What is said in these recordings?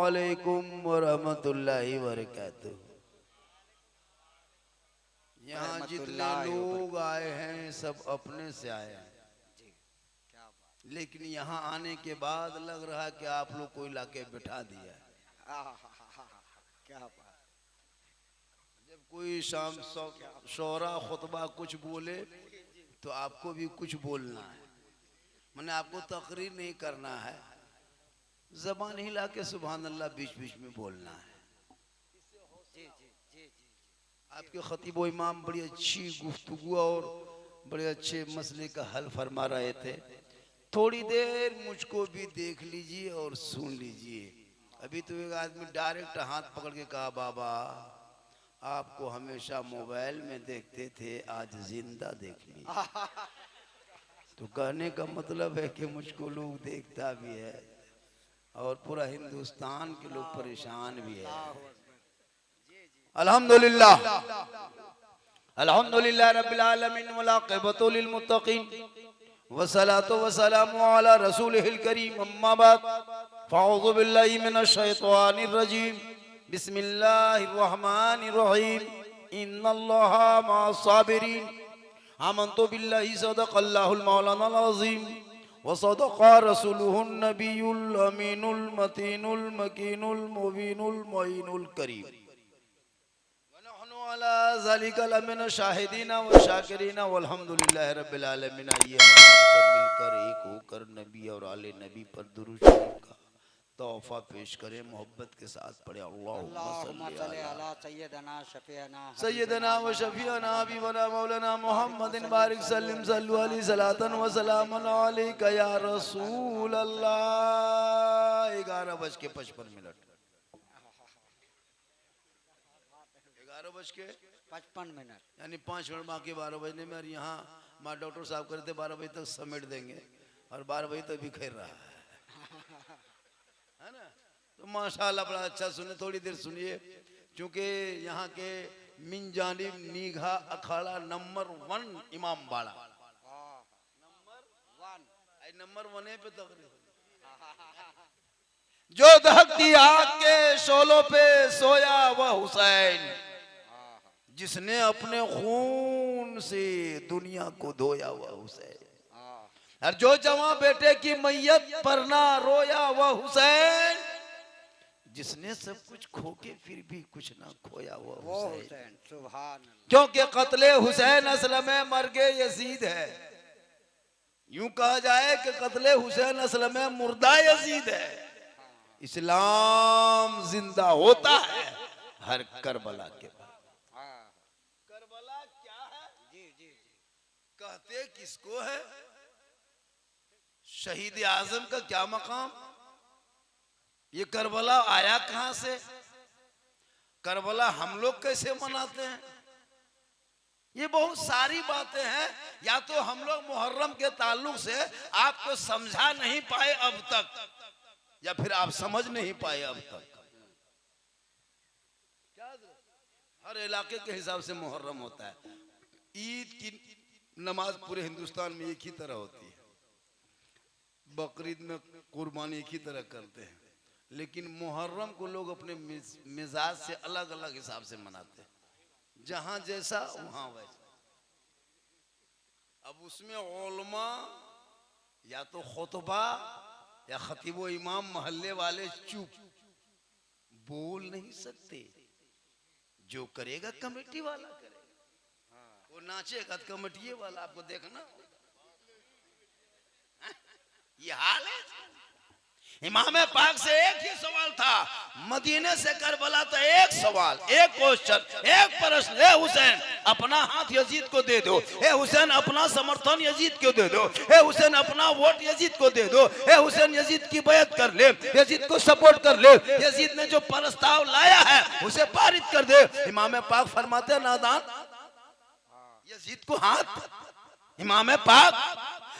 अस्सलामुअलैकुम वरहमतुल्लाहि वबरकातुहू। यहाँ जितने लोग आए हैं सब अपने से आए हैं, लेकिन यहाँ आने के बाद लग रहा है कि आप लोग को लाके बिठा दिया है। क्या बात। जब कोई शाम शोरा खुतबा कुछ बोले तो आपको भी कुछ बोलना है, मैंने आपको तकरीर नहीं करना है, जबान हिला के सुभान अल्लाह बीच बीच में बोलना है। आपके खतीब व इमाम बड़ी अच्छी गुफ्तगू और बड़े अच्छे मसले का हल फरमा रहे थे। थोड़ी देर मुझको भी देख लीजिए और सुन लीजिए। अभी तो एक आदमी डायरेक्ट हाथ पकड़ के कहा, बाबा आपको हमेशा मोबाइल में देखते थे, आज जिंदा देख लीजिए। तो कहने का मतलब है कि मुझको लोग देखता भी है और पूरा हिंदुस्तान के लोग परेशान भी है। अल्हम्दुलिल्लाह अल्हम्दुलिल्लाह रब्बिल आलमीन वल आक़िबतु लिल मुत्तक़ीन वस्सलातु वस्सलामु अला रसूलिहिल करीम अम्मा बाद फ़अऊज़ु बिल्लाहि मिनश शैतानिर रजीम बिस्मिल्लाहिर रहमानिर रहीम इन्नल्लाहा मअस साबिरीन आमन्तु बिल्लाहि सदक़ल्लाहुल मौलानाल अज़ीम व सदक़ा रसूलुहुन नबियुल अमीनुल मतीनुल मकीनुल मुबीनुल मुईनुल करीम अला ज़ालिका लमिन शाहिदीना व शाकिरीना वल्हम्दुलिल्लाहि रब्बिल आलमीन। आइए हम सब मिलकर एक होकर नबी और आले नबी पर दुरूद शरीफ का तोहफा पेश करें, मोहब्बत के साथ पढ़े। अल्लाहुम्मा सल्ली अला सय्यदना व शफीअना हबीबना मौलाना मुहम्मदिन बारिक सल्लिम सल्लु अलैहि सलातन व सलामन अलैका या रसूल अल्लाह। 11:55 11:55 यानी 5 मिनट बाकी 12 बजने में। और यहाँ माँ डॉक्टर साहब करते 12 बजे तक समेट देंगे और 12 बजे तक बिखेर रहा है ना। तो माशाल्लाह बड़ा अच्छा सुने, थोड़ी देर सुनिए, क्योंकि यहाँ के मिन जानिब नीघा अखाड़ा नंबर 1 इमाम बाड़ा नंबर 1 पे तकरीर जो दहकती आग के शोलों पे सोया वह हुसैन, जिसने अपने खून से दुनिया को धोया वह हुसैन। और जो जवां बेटे की मैयत पर ना रोया वह हुसैन, जिसने सब कुछ खो के फिर भी कुछ ना खोया वह हुसैन। सुभान अल्लाह। क्योंकि कत्ले हुसैन असल में मर्गे यजीद है। यूं कहा जाए कि कत्ले हुसैन असल में मुर्दा यजीद है। इस्लाम जिंदा होता है हर करबला के बाद। करबला क्या है? कहते किसको है? शहीद आजम का क्या मकाम? ये करबला आया कहां से? करबला हम लोग कैसे मनाते हैं? ये बहुत सारी बातें हैं। या तो हम लोग मुहर्रम के ताल्लुक से आपको समझा नहीं पाए अब तक, या फिर आप समझ नहीं पाए अब तक। हर इलाके के हिसाब से मुहर्रम होता है। ईद की नमाज पूरे हिंदुस्तान में एक ही तरह होती है, बकरीद में कुर्बानी एक ही तरह करते हैं, लेकिन मुहर्रम को लोग अपने मिजाज से अलग अलग हिसाब से मनाते हैं, जहां जैसा वहां वैसा। अब उसमें उलमा या तो खुतबा या खतीब इमाम मोहल्ले वाले चुप, बोल नहीं सकते। जो करेगा कमेटी वाला करेगा, वो नाचेगा तो कमेटी वाला आपको देखना। ये हाल है। इमाम पाक से एक ही सवाल था, मदीने से करबला तो एक सवाल, एक क्वेश्चन, एक प्रश्न। ए हुसैन अपना हाथ यजीद को दे दो, ए हुसैन अपना समर्थन यजीद को दे दो, ए हुसैन अपना वोट यजीद को दे दो, ए हुसैन यजीद की बैत कर ले, यजीद को सपोर्ट कर ले, यजीद ने जो प्रस्ताव लाया है उसे पारित कर दे। इमाम पाक फरमाते हैं, नादान यजीद को हाथ। इमाम पाक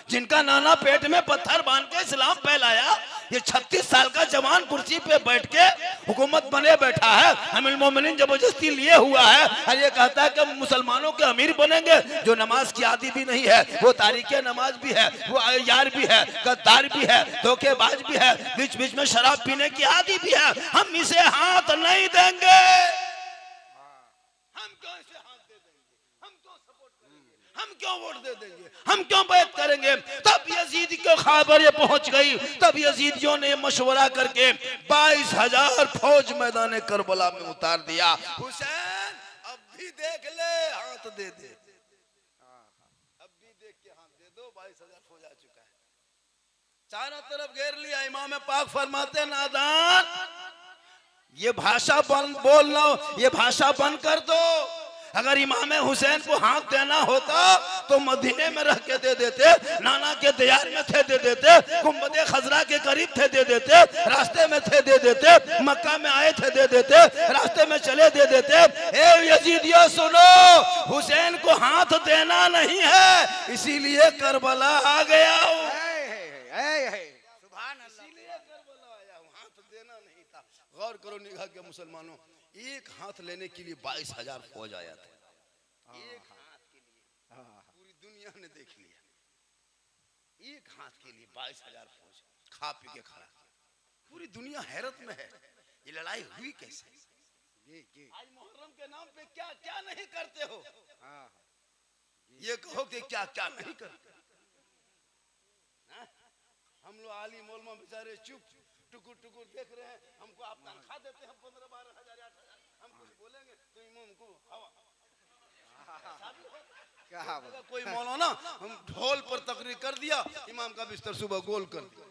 जिनका नाना पेट में पत्थर बांध के इस्लाम फैलाया, ये 36 साल का जवान कुर्सी पे बैठ के हुकूमत बने बैठा है, अमीरुल मोमिनीन जबरदस्ती लिए हुआ है और ये कहता है कि मुसलमानों के अमीर बनेंगे। जो नमाज की आदी भी नहीं है, वो तारीख नमाज भी है, वो यार भी है, गद्दार भी है, धोखेबाज भी है, बीच बीच में शराब पीने की आदी भी है। हम इसे हाथ नहीं देंगे। हम क्यों इसे हाथ दे देंगे? हम क्यों सपोर्ट करेंगे? हम क्यों वोट दे देंगे? हम क्यों बैत करेंगे? तब यजीद को खबर ये पहुंच गई। तब यजीदियों ने मशवरा करके 22,000 फौज मैदान करबला में उतार दिया। हुसैन अब भी देख ले, हाथ दे दे, अब भी देख के हाथ दे दो। 22,000 फौज आ चुका है, चारों तरफ घेर लिया। इमाम पाक फरमाते नादान, ये भाषा बंद बोलना, ये भाषा बंद कर दो। अगर इमाम हुसैन को हाथ देना होता तो मदीने में रह के दे देते, नाना के दियार में थे दे देते, गुंबदे खजरा के करीब थे दे देते, रास्ते में थे दे देते, मक्का में आए थे दे देते, रास्ते में चले दे देते। ए यजीदियों सुनो, हुसैन को हाथ देना नहीं है, इसीलिए करबला आ गया हूं। गौर करो निगाह के मुसलमानों, एक हाथ लेने के लिए 22,000 फौज आया था। एक हाथ के लिए पूरी दुनिया ने देख लिया। एक हाथ के लिए 22,000 फौज खा पी के खड़ा। पूरी दुनिया हैरत में है, ये लड़ाई हुई कैसे? आज मुहर्रम के नाम पे क्या क्या नहीं करते हो? ये कहो कि क्या क्या नहीं करते। हम लोग आली मोलमा बेचारे चुप टुकुर टुकुर देख रहे हैं। हमको आप तनख्वाह देते हैं 15-12,000 8,000, हम कुछ बोलेंगे तो इमाम को हवा क्या हवा। कोई मौलाना हम ढोल पर तकरीर कर दिया, इमाम का बिस्तर सुबह गोल कर दिया,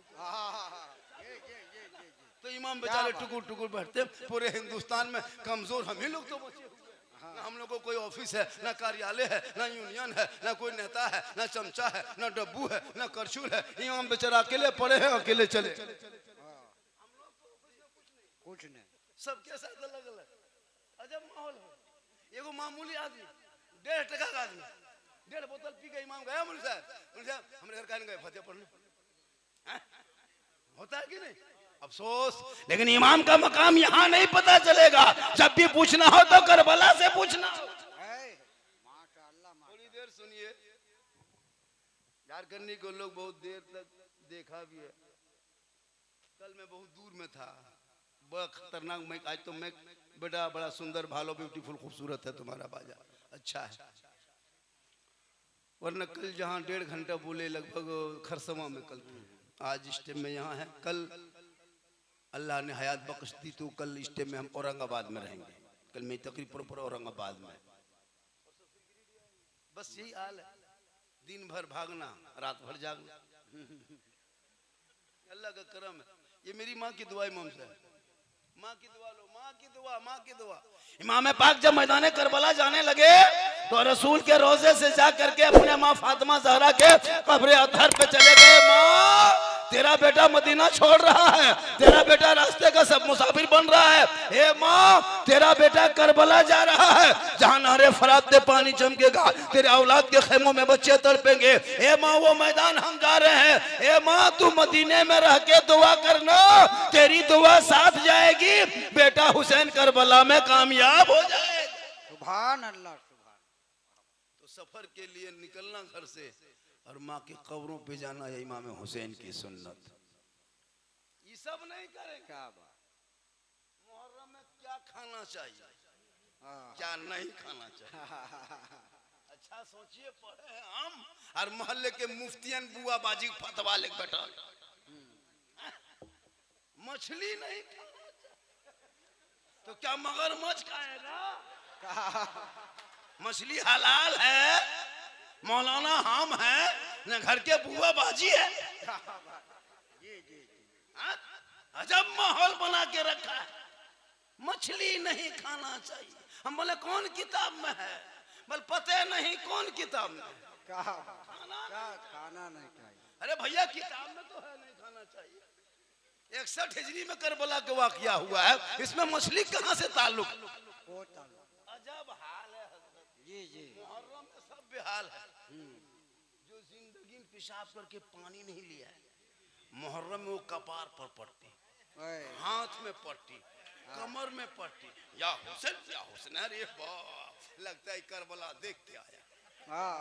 तो इमाम बेचारे टुकुर टुकुर बैठते। पूरे हिंदुस्तान में कमजोर हम ही लोग तो बचे हुए। ना हम लोग को कोई ऑफिस है, ना कार्यालय है, ना यूनियन है, ना कोई नेता है, ना चमचा है, ना डब्बू है, ना करछुल है। इमाम बेचारा अकेले पड़े हैं, अकेले चले। कुछ नहीं, सबके साथ अलग अलग अजब माहौल है। एगो मामूली आदमी 1.5 टका का आदमी 1.5 बोतल पी के इमाम गया मुझे साहब हमारे घर का नहीं गए फतेह पढ़ने, होता है कि नहीं? अफसोस, लेकिन इमाम का मकाम यहाँ नहीं पता चलेगा। जब भी पूछना हो तो करबला से पूछना हो। थोड़ी देर सुनिए, झारखंडी को लोग बहुत देर तक देखा भी है। कल मैं बहुत दूर में था, बड़ा खतरनाक मैक। आज तो मैक बेटा बड़ा सुंदर, भालो, ब्यूटीफुल, खूबसूरत है तुम्हारा बाजा, अच्छा है। वरना कल जहाँ 1.5 घंटा बोले लगभग खरसवा में, कल आज इस टाइम में यहाँ है। कल अल्लाह ने हयात बख्श दी तो कल इस टाइम में हम औरंगाबाद में रहेंगे। कल मैं तकरीब पर औरंगाबाद में, बस यही हाल है। दिन भर भागना, रात भर जागना। अल्लाह का करम है। ये मेरी माँ की दुआ इमाम साहब, माँ की दुआ लो, माँ की दुआ, माँ की दुआ। इमाम पाक जब मैदान करबला जाने लगे तो रसूल के रोजे से जा करके अपने माँ फातिमा ज़हरा के कब्र अतहर पे चले गए। माँ, तेरा बेटा मदीना छोड़ रहा है, तेरा बेटा रास्ते का सब मुसाफिर बन रहा है। ए माँ, तेरा बेटा करबला जा रहा है, जहाँ नहरे फरात से पानी चमकेगा, तेरे औलाद के खेमों में बच्चे तड़पेंगे। ए माँ, वो मैदान हम जा रहे हैं। ए माँ, तू मदीने में रह के दुआ करना, तेरी दुआ साथ जाएगी, बेटा हुसैन करबला में कामयाब हो जाएगा। सुभान अल्लाह, सुभान। तो सफर के लिए निकलना घर से और माँ की कब्रों पे जाना है इमाम हुसैन की सुन्नत। ये सब नहीं करें। क्या बात। मुहर्रम में क्या खाना चाहिए, क्या नहीं खाना चाहिए। अच्छा सोचिए, पढ़े हैं हम और मोहल्ले के मुफ्तियन बुआ बाजी फतवा लेके बैठा, मछली नहीं खाना तो क्या मगरमच्छ खाएगा? मछली हलाल है, मौलाना हम हैं, न घर के बुआ बाजी है। अजब माहौल बना के रखा है, मछली नहीं खाना चाहिए। हम बोले कौन किताब में है? बोल पते नहीं कौन किताब में। खाना नहीं चाहिए। अरे भैया किताब में तो है नहीं खाना चाहिए। 61 हिजरी में करबला का वाकया हुआ है, इसमें मछली कहाँ से ताल्लुक? अजब हाल है जी जी। मुहर्रम में सब बेहाल है। जो जिंदगी में पेशाब करके पानी नहीं लिया है, मुहर्रम में वो कपार पर पट्टी, हाथ में पट्टी, कमर में पट्टी, या हुसैन, अरे बाप, लगता है करबला देख के आया। हाँ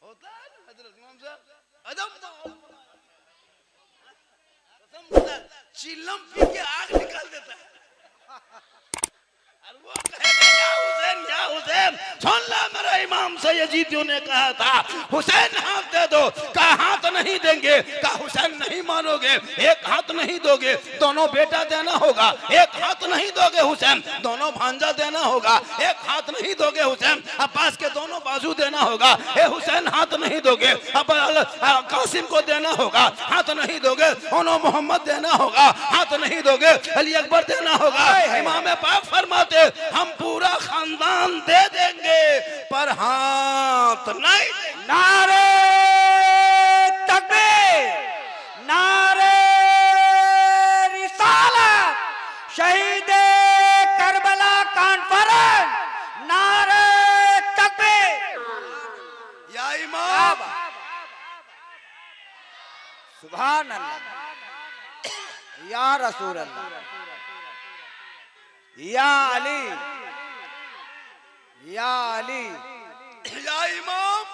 होता है ना हजरत इमाम साहब, अदम चिल्लम पी के आग निकाल देता है। और वो कहेगा या हुसैन, सुन ला मेरा इमाम से यजीदियों ने कहा था हुसैन हाथ दे दो, कहा हाथ नहीं देंगे, कहा हुसैन नहीं मानोगे, एक हाथ नहीं दोगे, दोनों बेटा देना होगा, एक हाथ नहीं दोगे हुसैन, दोनों भांजा देना होगा, एक हाथ नहीं दोगे हुसैन, अब्बास के दोनों बाजू देना होगा, ए हुसैन हाथ नहीं दोगे, अब कासिम को देना होगा, हाथ नहीं दोगे, उन्हों मोहम्मद देना होगा, हाथ नहीं दोगे, अली अकबर देना होगा। इमाम पाक फरमाते हम पूरा खानदान दे देंगे पर हाथ नहीं देंगे। नारे तकबीर, नारे रिसालत, शहीद करबला कॉन्फ्रेंस, नारे तकबीर। या इमाम, सुभान अल्लाह, या रसूल अल्लाह, या अली, या अली। या इमाम,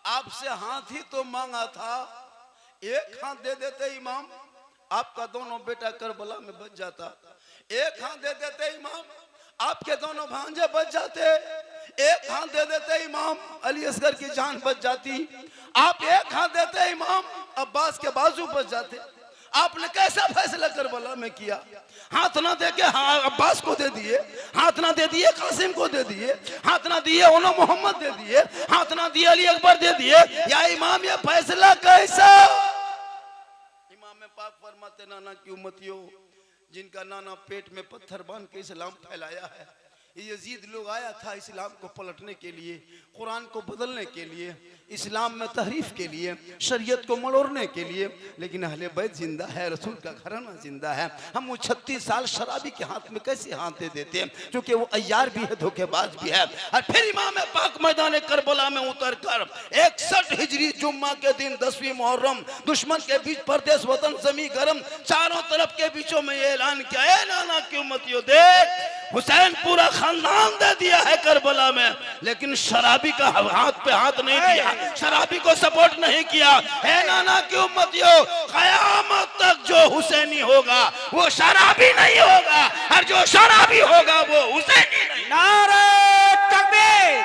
आपसे हाथ ही तो मांगा था, एक हाथ दे देते इमाम, आपका दोनों बेटा करबला में बच जाता। एक हाथ दे देते इमाम, आपके दोनों भांजे बच जाते। एक हाथ दे देते इमाम, अली असगर की जान बच जाती। आप एक हाथ देते इमाम, अब्बास के बाजू बच जाते। आपने कैसा फैसला करबला में किया? हाथ ना दे के अब्बास को दे दिए, हाथ ना दे दिए कासिम को दे दिए, हाथ ना दिए उन्होंने मोहम्मद दे दिए, हाथ ना दिए अली अकबर दे दिए। या इमाम ये फैसला कैसा? इमाम पाक फरमाते नाना की उम्मतियों, जिनका नाना पेट में पत्थर बांध के इस्लाम फैलाया है, यजीद लोग आया था इस्लाम को पलटने के लिए, कुरान को बदलने के लिए, इस्लाम में तहरीफ के लिए, शरीयत को मड़ोड़ने के लिए, लेकिन अहले बैत जिंदा है, रसूल का घराना जिंदा है। हम वो 36 साल शराबी के हाथ में कैसे हाथ दे देते हैं, क्योंकि वो अय्यार भी है, धोखेबाज भी है। और फिर इमाम पाक मैदान करबला में उतर कर 61 हिजरी जुम्मा के दिन 10वीं मुहर्रम, दुश्मन के बीच परदेश वतन जमी गरम, चारों तरफ के बीचों में ये ऐलान किया, ए नाना की उम्मतियों, देख हुसैन पूरा खानदान दे दिया है करबला में, लेकिन शराबी का हाथ पे हाथ नहीं दिया, शराबी को सपोर्ट नहीं किया। है नाना की उम्मतियों, कयामत तक जो हुसैनी होगा वो शराबी नहीं होगा, और जो शराबी होगा वो हुसैनी नहीं। नारे तकबीर,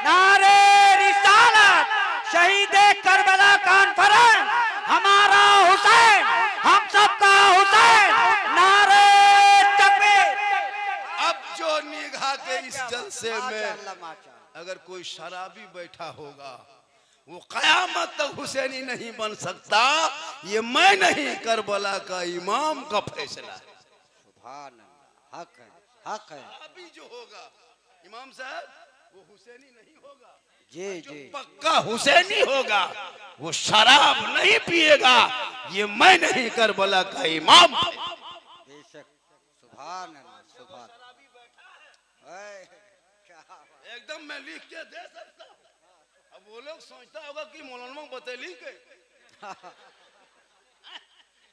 नारे रिसालत, शहीद करबला कॉन्फ्रेंस, हमारा हुसैन, हम सबका हुसैन, नारे तकबीर। अब जो निगाह के इस जलसे में माशाअल्लाह, अगर कोई शराबी बैठा होगा वो कयामत तक हुसैनी नहीं बन सकता। ये मैं नहीं, करबला का इमाम का फैसला है। सुभान अल्लाह, हक है, हक है। शराबी जो होगा इमाम साहब वो हुसैनी नहीं होगा, जी जो जी, पक्का हुसैनी होगा वो शराब नहीं पिएगा। ये मैं नहीं, करबला का इमाम। बेशक, सुभान अल्लाह, सुभान। एकदम मैं लिख के दे सकता हूँ। अब वो लोग सोचता होगा कि मौलाना बतैली के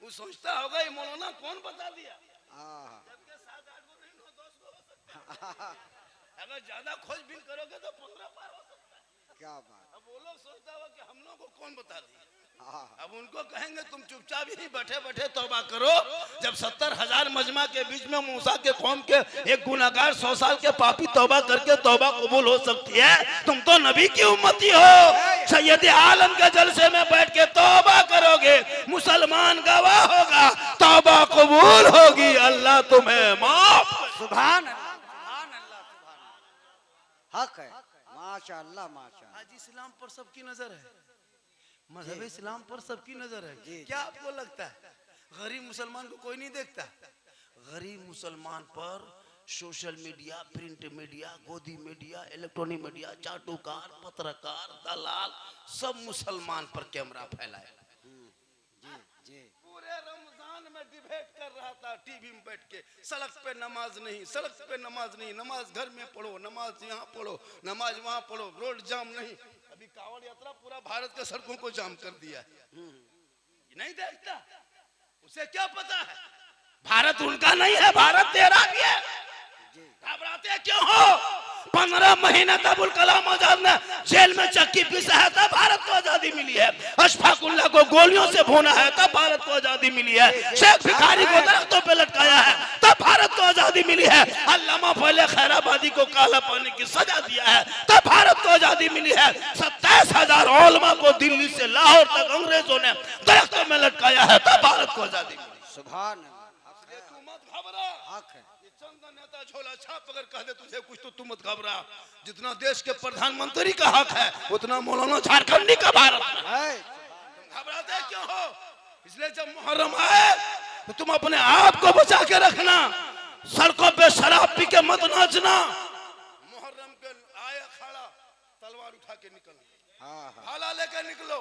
वो सोचता होगा ये मौलाना कौन बता दिया। जबकि 7-8 को नहीं, 10 को हो सकता है। अगर ज्यादा खोजबीन करोगे तो 15 पार हो सकता है। क्या बात। अब वो लोग सोचता होगा कि हम लोग को कौन बता दिया। अब उनको कहेंगे तुम चुपचाप ही बैठे बैठे तौबा करो। जब 70,000 मजमा के बीच में मूसा के कौम के एक गुनाहगार 100 साल के पापी तौबा करके तौबा कबूल हो सकती है, तुम तो नबी की उम्मती हो। सैयद आलम के जलसे में बैठ के तौबा करोगे, मुसलमान गवाह होगा, तौबा कबूल होगी, अल्लाह तुम्हें माफ। सुभान अल्लाह, सुभान अल्लाह, सुभान अल्लाह, हक है। माशाअल्लाह, माशाअल्लाह। आज इस्लाम पर सबकी नजर है, मजहब इस्लाम पर सबकी नजर है। जी, क्या आपको लगता है गरीब मुसलमान को कोई नहीं देखता? गरीब मुसलमान पर सोशल मीडिया, प्रिंट मीडिया, गोदी मीडिया, इलेक्ट्रॉनिक मीडिया, चाटुकार, पत्रकार, दलाल सब मुसलमान पर कैमरा फैलाया। जी जी, पूरे रमजान में डिबेट कर रहा था टीवी में बैठ के, सड़क पे नमाज नहीं, सड़क पे नमाज नहीं, नमाज घर में पढ़ो, नमाज यहाँ पढ़ो, नमाज वहाँ पढ़ो, रोड जाम नहीं। अभी कांवड़ यात्रा पूरा भारत के सड़कों को जाम कर दिया है। नहीं देखता, उसे क्या पता है भारत उनका नहीं है, भारत तेरा भी है। जी घबराते क्यों हो? 15 महीने तक अबुल कलाम आजाद ने जेल में चक्की पीसा है तब भारत को आजादी मिली है। अशफाकुल्लाह को गोलियों से भूना है तब भारत को आजादी मिली है। शेख भिखारी को दरख्तों पे लटकाया है तब भारत को आजादी मिली है। अल्लामा फैले खैराबादी को काला पानी की सजा दिया है तब भारत को आजादी मिली है। 27,000 उलमा को दिल्ली से लाहौर तक अंग्रेजों ने दरख्तों में लटकाया है तब भारत को आजादी मिली। सुभान अल्लाह, तू मत घबरा। हक है। चंद नेता झोला छाप अगर कह दे तुझे कुछ तो तू मत घबरा। जितना देश के प्रधानमंत्री का हक है उतना मौलाना झारखंडी का भारत में है। है। घबराते क्यों हो? इसलिए जब मुहर्रम आए तो तुम अपने आप को बचा के रखना। सड़कों पे शराब पी के मत नाचना। मुहर्रम के आए अखाड़ा तलवार उठा के निकलो, हाँ हाँ भाला लेकर निकलो,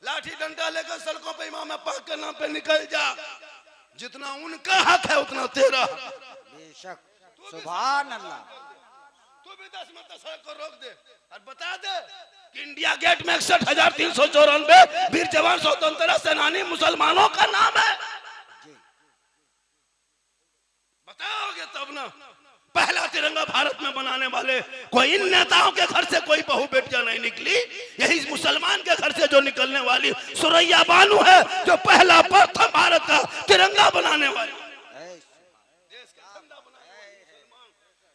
लाठी डंडा लेकर सड़कों पे इमाम पाक के नाम पे निकल जा। जितना उनका हक है उतना तेरा हक है। बेशक। सुभान अल्लाह। तू भी 10 मिनट सड़क को रोक दे और बता दे कि इंडिया गेट में 61,394 वीर जवान स्वतंत्रता सेनानी मुसलमानों का नाम है। जी बताओगे तब ना। पहला तिरंगा भारत में बनाने वाले कोई इन नेताओं के घर से कोई बहू बेटियां नहीं निकली। यही मुसलमान के घर से जो निकलने वाली सुरैया बानू है जो पहला प्रथम भारत का तिरंगा बनाने वाली, है। देश का झंडा बनाने वाले मुसलमान,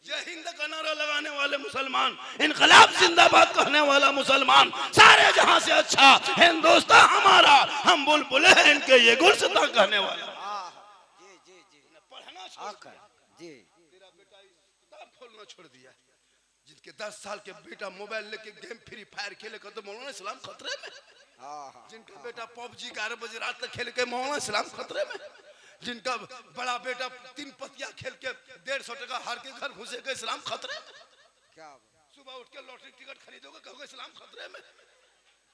जय हिंद का नारा लगाने वाले मुसलमान, इनकलाब जिंदाबाद कहने वाला मुसलमान, सारे जहां से अच्छा हिंदुस्तान हमारा, हम बुलबुल हैं इनके ये गुलसितां कहने वाला। हाँ जी जी जी पढ़ना छोड़ हक है। जी तेरा बेटा इस किताब खोलना छोड़ दिया। जिनके 10 साल के बेटा मोबाइल लेके गेम फ्री फायर खेले कर तो मौलाना इस्लाम खतरे में। हाँ हाँ जिनका बेटा पबजी 11 बजे रात तक खेल के मौलाना इस्लाम खतरे में। जिनका बड़ा बेटा 3 पतिया खेल के 150 टका हार के घर घुसे के इस्लाम खतरे में। क्या सुबह उठ के लॉटरी टिकट खरीदोगे कहोगे इस्लाम खतरे में।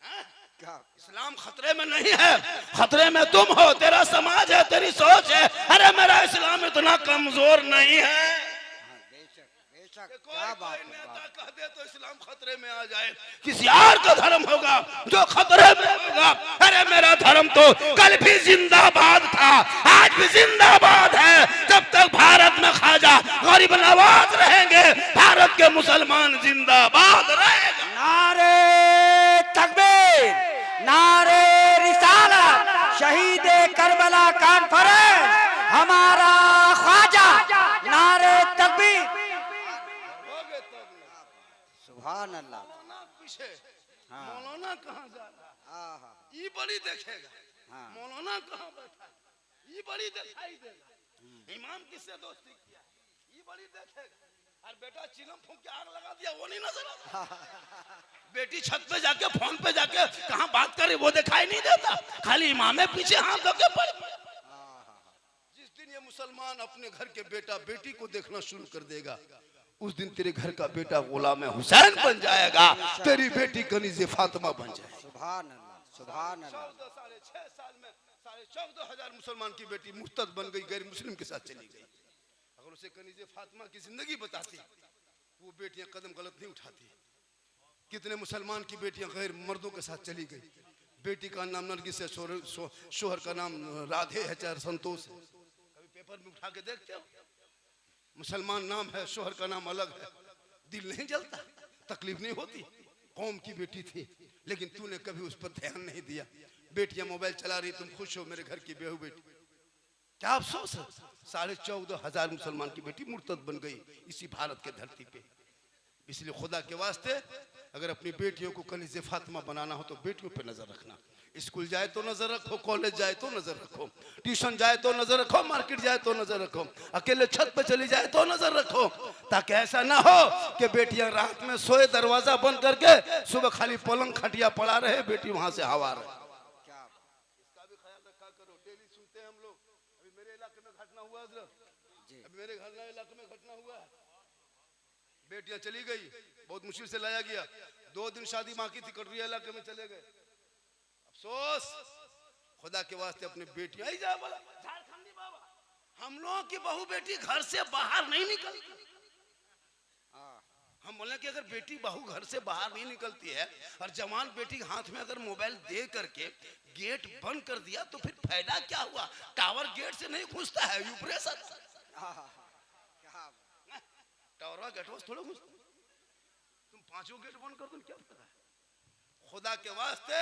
हैं? क्या इस्लाम खतरे में नहीं है, खतरे में तुम हो, तेरा समाज है, तेरी सोच है। अरे मेरा इस्लाम इतना कमजोर नहीं है। हाँ बेशक बेशक। क्या बात है। नेता कह दे तो इस्लाम खतरे में आ जाए। किसी और का धर्म होगा जो खतरे में होगा। अरे मेरा धर्म तो कल भी जिंदाबाद था, आज भी जिंदाबाद है। जब तक भारत में ख्वाजा गरीब नवाज रहेंगे भारत के मुसलमान जिंदाबाद रहेगा। नारे तकबीर, नारे रिसालत, शहीद करबला कॉन्फ्रेंस हमारा ख्वाजा, नारे तकबीर। सुभान अल्लाह। पीछे हाँ। मौलाना कहाँ जा रहा है? हाँ हाँ ये बड़ी देखेगा। हाँ। मौलाना कहाँ बैठा है? ये बड़ी दिखाई देगा। इमाम किससे दोस्ती किया? ये बड़ी देखेगा। और बेटा चिलम फूंक के आग लगा दिया वो नहीं नजर आता। बेटी छत पे जाके फोन पे जाके कहाँ बात करे वो दिखाई नहीं देता। खाली इमामे पीछे हाथ धोके पड़े। जिस दिन ये मुसलमान अपने घर के बेटा बेटी को देखना शुरू कर देगा उस दिन तेरे घर का बेटा गुलाम हुसैन बन जाएगा, तेरी बेटी कनीज़े फातिमा बन जाएगी। सुभान अल्लाह सुभान अल्लाह। 6 साल में 14,500 मुसलमान की बेटी मुर्तद बन गई, गैर मुस्लिम के साथ चली गई। अगर उसे कनीज़े फातिमा की जिंदगी बताती वो बेटियां कदम गलत नहीं उठाती। कितने मुसलमान की बेटियां गैर मर्दों के साथ चली गई। बेटी का नाम नरगिस है, शोहर का नाम राधे है चाहे संतोष है। कभी पेपर में उठा के देखते हो? मुसलमान नाम है, शोहर का नाम अलग है। दिल नहीं जलता, तकलीफ नहीं होती। कौम की बेटी थी लेकिन तूने कभी उस पर ध्यान नहीं दिया। बेटियां मोबाइल चला रही, तुम खुश हो मेरे घर की बेहू बेटी। क्या अफसोस है? 14,500 मुसलमान की बेटी मुर्तद बन गई इसी भारत के धरती पे। इसलिए खुदा के वास्ते अगर अपनी बेटियों को कनीज़े फातिमा बनाना हो तो बेटियों पे नजर रखना। स्कूल जाए तो नजर रखो, कॉलेज जाए तो नजर रखो, ट्यूशन जाए तो नजर रखो, मार्केट जाए तो नजर रखो, अकेले छत पे चली जाए तो नजर रखो। ताकि ऐसा ना हो कि बेटियां रात में सोए दरवाजा बंद करके सुबह खाली पलंग खटिया पड़ा रहे, बेटी वहां से हवा रहे। क्या इसका भी ख्याल रखा करो। डेली सुनते हैं हम लोग। अभी मेरे इलाके में घटना हुआ, अभी मेरे घर इलाके में घटना हुआ। बेटियां चली गई, बहुत मुश्किल से लाया गया। 2 दिन शादी माँ की थी, कटरिया इलाके में चले गए। अफसोस, खुदा के वास्ते अपनी बेटियां ही जा बोला झारखंडी बाबा, हम लोगों की बहू बेटी घर से बाहर नहीं निकलती। हम बोले कि अगर बेटी बहू घर से बाहर नहीं निकलती है और जवान बेटी के हाथ में अगर मोबाइल दे करके गेट बंद कर दिया तो फिर फायदा क्या हुआ? टावर गेट से नहीं घुसता है, ऊपर से टावर गेट से थोड़ा घुसता। तुम पांचों गेट बंद कर दो, क्या फायदा है? खुदा के वास्ते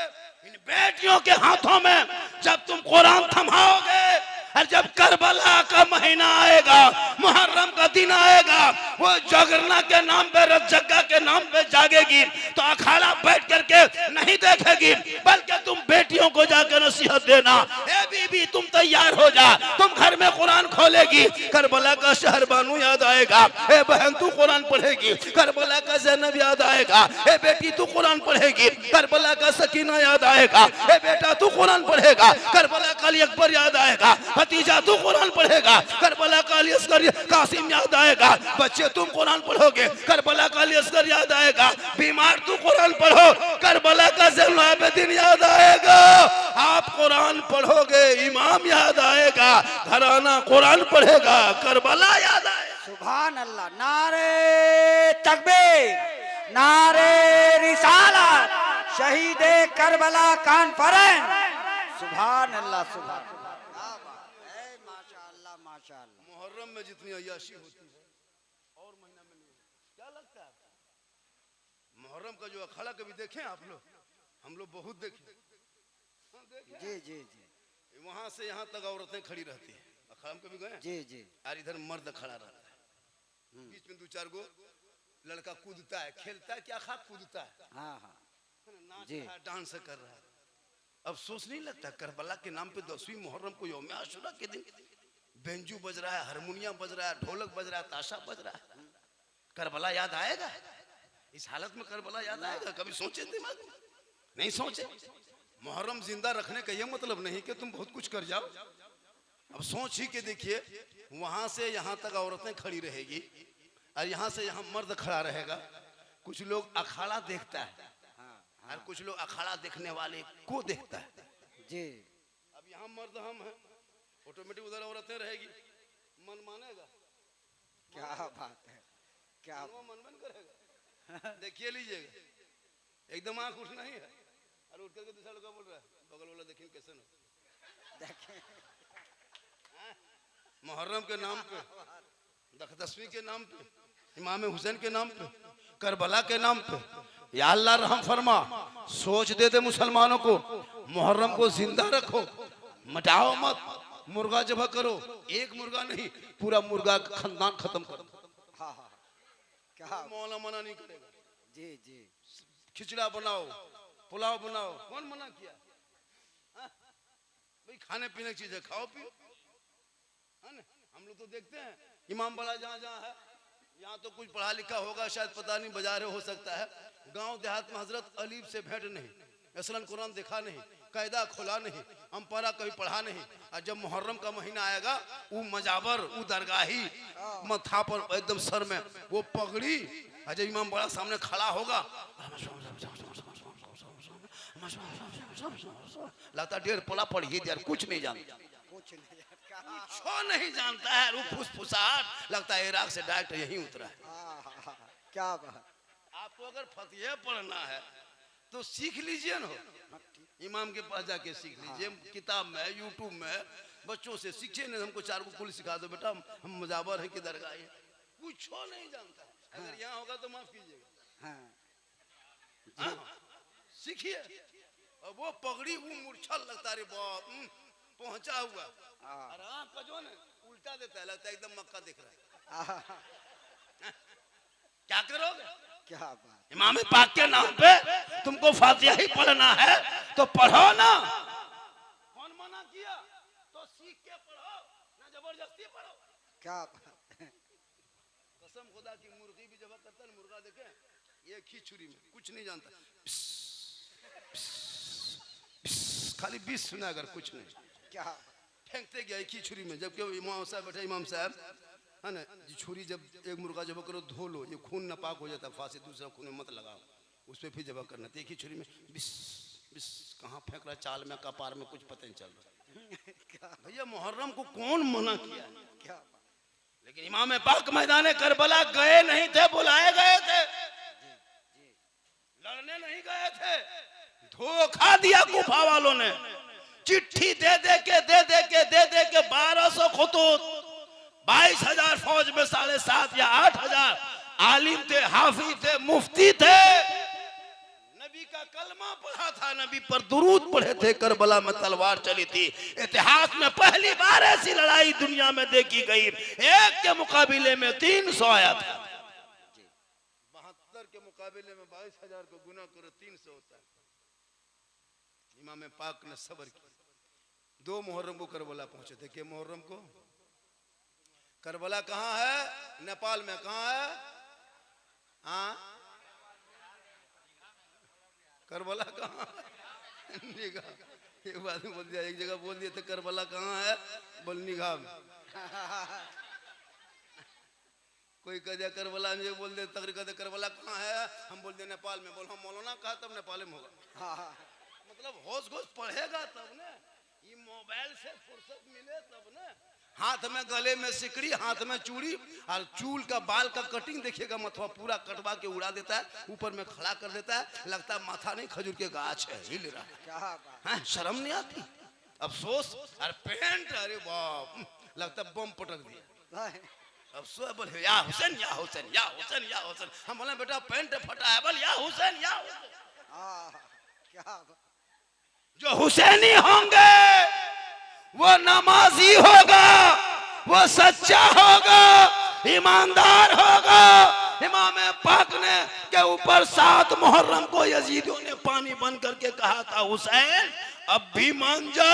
इन बेटियों के हाथों में जब तुम कुरान थमाओगे और जब करबला का महीना आएगा, मुहर्रम का दिन आएगा, वो जगरना के नाम पे, रज्जगा के नाम पे जागेगी तो अखाड़ा बैठ करके नहीं देखेगी, बल्कि तुम बेटियों को जाकर नसीहत देना, ए बीबी तुम तैयार हो जा, तुम घर में कुरान खोलेगी, करबला का शहर बानू याद आएगा, ए बहन तू कुरान पढ़ेगी, करबला का ज़ैनब याद आएगा, ए बेटी तू कुरान पढ़ेगी, करबला का सकीना याद आएगा, ए बेटा तू कुरान पढ़ेगा, करबला का अली अकबर याद आएगा, भतीजा तू कुरान पढ़ेगा, करबला का अली असगर कासिम याद आएगा, बच्चे तुम कुरान पढ़ोगे, करबला का अली असगर याद आएगा, बीमार तू कुरान पढ़ो, करबला का ज़ैनुल आबिदीन याद आएगा, आप कुरान पढ़ोगे, इमाम याद आएगा, घराना कुरान पढ़ेगा, करबला याद आएगा। सुभान अल्लाह। नारे तकबीर, नारे रिसालत, शहीदे करबला कॉन्फ्रेंस। सुभान अल्लाह, सुभान माशाअल्लाह, माशाअल्लाह। मुहर्रम में जितनी अय्याशी होती है और महीना में नहीं। क्या लगता है मुहर्रम का जो अखाड़ा कभी देखें आप लोग? हम लोग बहुत देखे। जी जी जी। वहां से यहाँ तक औरतें खड़ी रहती है। अखाड़ा में कभी गए? जी जी। और इधर मर्द खड़ा रहता है, बीच में दो चार गो लड़का कूदता है, खेलता है, क्या खा कूदता है, हाँ हाँ नाच जी। रहा है, डांस कर रहा है। अफसोस नहीं लगता करबला के नाम पे 10वीं मुहर्रम को यौम आशुरा के दिन बेंजू बज रहा है, हारमोनियम बज रहा है, ढोलक बज रहा है, ताशा बज रहा है? करबला याद आएगा? इस हालत में करबला याद आएगा? कभी सोचे दिमाग में? नहीं सोचे। मुहर्रम जिंदा रखने का ये मतलब नहीं कि तुम बहुत कुछ कर जाओ। अब सोच ही के देखिए, वहां से यहाँ तक औरतें खड़ी रहेगी और यहाँ से यहाँ मर्द खड़ा रहेगा। कुछ लोग अखाड़ा देखता है और कुछ लोग अखाड़ा देखने वाले को देखता है। जी। अब यहाँ मर्द हम हैं, ऑटोमेटिक उधर औरतें रहेगी, मन मानेगा? क्या बात है, क्या मन बन करेगा? देखिए लीजिएगा, एकदम आंख उठना ही है और उठ करके दूसरा लड़का बोल रहा है, बगल वाला देखिए कैसे ना। देखें। मुहर्रम के नाम पे, 10वीं के नाम पे, इमाम हुसैन के नाम पे, करबला के नाम पे, या अल्लाह रहम फरमा, सोच दे दे मुसलमानों को, मुहर्रम को जिंदा रखो, मटाओ मत, मुर्गा जबह करो, एक मुर्गा नहीं, पूरा मुर्गा का खानदान खत्म कर दो। हाँ हाँ, क्या मौला मना नहीं करेगा। जी जी। खिचड़ा बनाओ, पुलाव बनाओ, कौन मना किया? भाई खाने पीने की चीज है, खाओ पियो, है ना? हम लोग तो देखते हैं इमाम बड़ा जहाँ जहाँ है, यहाँ तो कुछ पढ़ा लिखा होगा शायद, पता नहीं, बाजार हो सकता है। गांव देहात में हजरत अलीफ से भेंट नहीं, असलन कुरान देखा नहीं, कायदा खोला नहीं, अम्पारा कभी पढ़ा नहीं। और जब मुहर्रम का महीना आएगा, वो मजाबर, वो दरगाही, मथा पर एकदम सर में वो पगड़ी, और जब इमाम बड़ा सामने खड़ा होगा, लगता डेढ़ पोला पढ़िए यार, कुछ नहीं जानता, कुछ नहीं। कुछ नहीं जानता है। वो फुसफुसाहट लगता है इराक से डायरेक्ट यहीं उतरा है। क्या बात। आपको अगर फतिहा पढ़ना है तो सीख लीजिए ना, इमाम के पास जाके सीख लीजिए, किताब में, यूट्यूब में, बच्चों से सीखिए। नहीं हमको 4 को कुल सिखा दो बेटा, हम मजाबर है कि दरगाह है, कुछ नहीं जानता है। अगर यहाँ होगा तो माफ कीजिएगा, सीखिए। और वो पगड़ी, वो मूर्छल लगता रे बाप, पहुंचा हुआ, और आँख का जो है उल्टा देता है, लगता है एकदम मक्का दिख रहा है। क्या करोगे? क्या बात। इमाम पाक के नाम पे तुमको फातिहा ही पढ़ना है तो पढ़ो ना, कौन मना किया? तो सीख के पढ़ो ना, जबरदस्ती पढ़ो। क्या बात। कसम खुदा की, मुर्गी भी जब करता है, मुर्गा देखे एक ही छुरी में, कुछ नहीं जानता, खाली 20 सुना, अगर कुछ नहीं, क्या फेंकते गया एक ही छुरी में। जबकि इमाम साहब बैठे, इमाम साहब है ना, छुरी जब एक मुर्गा जब करो, धो लो, ये खून नापाक हो जाता है, फांसी दूसरा खून में मत लगाओ, उस पर फिर जब करना। एक ही छुरी में बिस बिस, कहाँ फेंक रहा है, चाल में, कपार में, कुछ पता नहीं चल रहा। भैया मुहर्रम को कौन मना किया? क्या। लेकिन इमाम पाक मैदान करबला गए नहीं थे, बुलाए गए थे। करने नहीं गए थे, धोखा दिया कुफा वालों ने। चिट्ठी दे दे के 1200 खतूत, 22,000 फौज में 7.5 या 8,000 आलिम थे, हाफिज थे, मुफ्ती थे। नबी का कलमा पढ़ा था, नबी पर दुरूद पढ़े थे, करबला में तलवार चली थी। इतिहास में पहली बार ऐसी लड़ाई दुनिया में देखी गई, एक के मुकाबले में 300 आया था। 72 के मुकाबले में 22,000 को गुना करो 300 होता है। इमाम पाक ने सब्र किया। 2 मुहर्रम को करबला पहुंचे थे। के मुहर्रम को? करबला कहाँ है? नेपाल में। कहाँ है? हाँ, करबला कहाँ? एक बात बोल दिया, एक जगह बोल दिया था करबला कहाँ है, बोल निगाह में। कोई कह दिया करबला में, बोल दे तकरीर कहते करबला कहाँ है, हम बोल दे नेपाल में। बोल हम मौलाना कहा तब नेपाल में होगा। मतलब होश घोष पढ़ेगा तब ना, ये मोबाइल से फुर्सत मिले तब ना। हाथ में गले में सिकड़ी, हाथ में चूड़ी, और चूल का बाल का कटिंग देखिएगा, मथुआ पूरा कटवा के उड़ा देता है, ऊपर में खड़ा कर देता है, लगता है माथा नहीं खजूर के गाछ है, हिल रहा है। क्या बात, शर्म नहीं आती? अफसोस। और पेंट, अरे बाप, लगता है बम पटक दिया। अफसोस। बोले या हुसैन या हुसैन या हुसैन या हुसैन। हम बोले बेटा पेंट फटा है, बोल या हुसैन या हुसैन। क्या जो हुसैनी होंगे वो नमाजी होगा, वो सच्चा होगा, ईमानदार होगा। इमाम पाक ने के ऊपर 7 मुहर्रम को यजीदियों ने पानी बंद करके कहा था, हुसैन अब भी मान जा,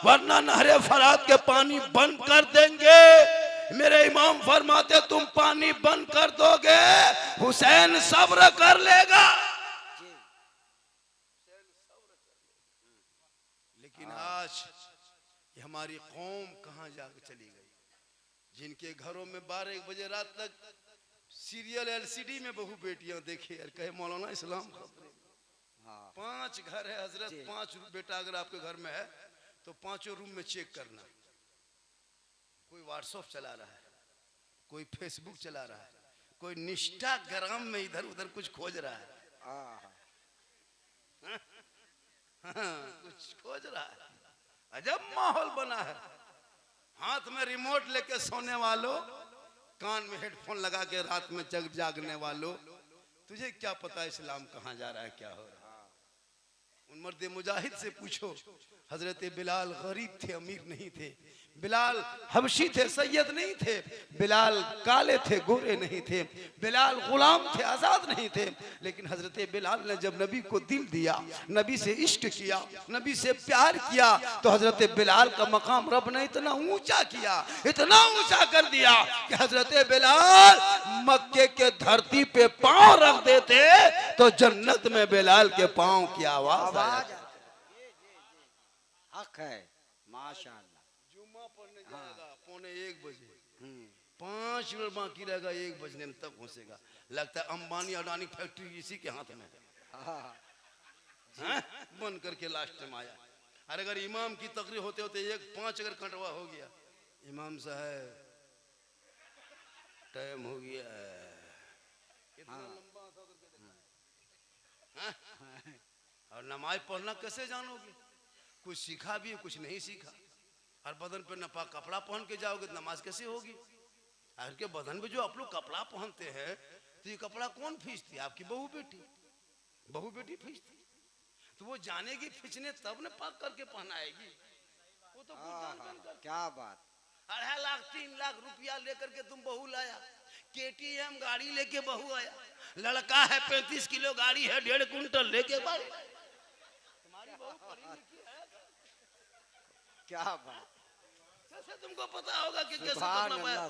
वरना नहरे फरात के पानी बंद कर देंगे। मेरे इमाम फरमाते तुम पानी बंद कर दोगे, हुसैन सब्र कर लेगा। लेकिन आज हमारी कौम कहां जाकर चली गई, जिनके घरों में 12-1 बजे रात तक सीरियल एलसीडी में बहू बेटियां देखे और कहे मौलाना इस्लाम खतरे। 5 घर है हजरत, 5 बेटा अगर आपके घर में है तो 5 रूम में चेक करना। कोई व्हाट्सएप चला रहा है, कोई फेसबुक चला रहा है, कोई इंस्टाग्राम में इधर उधर कुछ खोज रहा है। कुछ खोज रहा है। अजब माहौल बना है। हाथ में रिमोट लेके सोने वालों, कान में हेडफोन लगा के रात में जग जागने वालों, तुझे क्या पता इस्लाम कहाँ जा रहा है, क्या हो रहा है? उन मर्द मुजाहिद से पूछो। हजरत बिलाल गरीब थे, अमीर नहीं थे। बिलाल हबशी थे, सैयद नहीं थे। बिलाल काले थे, गोरे नहीं थे। बिलाल गुलाम थे, आजाद नहीं थे। लेकिन हजरत बिलाल ने जब नबी को दिल दिया, नबी से इश्क किया, नबी से प्यार किया, तो हजरत बिलाल का मकाम रब ने इतना ऊंचा किया, इतना ऊंचा कर दिया कि हजरत बिलाल मक्के के धरती पे पांव रख देते तो जन्नत में बिलाल के पांव की आवाज हक है। माशाअल्लाह। जुम्मा पढ़ने जाएगा 1:45 बजे, 5 मिनट बाकी रहेगा 1 बजने में तक पहुंचेगा। लगता है अंबानी अडानी फैक्ट्री इसी के हाथ में है। बंद करके लास्ट में आया। और अगर इमाम की तकरीर होते होते 1:05 अगर कटवा हो गया, इमाम साहब टाइम हो गया है, इतना लंबा सा करके देखा। और नमाज पढ़ना कैसे जानोगे? कुछ सीखा भी है, कुछ नहीं सीखा। और बदन पे नापाक कपड़ा पहन के जाओगे तो नमाज कैसे होगी? और के बदन पे जो आप लोग कपड़ा पहनते हैं, तो ये कपड़ा कौन खींचती है? आपकी बहू बेटी खींचती। तो वो जानेगी खींचने तब न पाक करके पहनाएगी। वो तो क्या बात। 2.5 लाख 3 लाख रुपया लेकर के तुम बहू लाया, KTM गाड़ी लेके बहू आया। लड़का है 35 किलो गाड़ी है, 1.5 कुंटल लेके तुम्हारी बहू पढ़ी लिखी है। क्या बात। कैसे तुमको पता होगा कि कैसे करना है?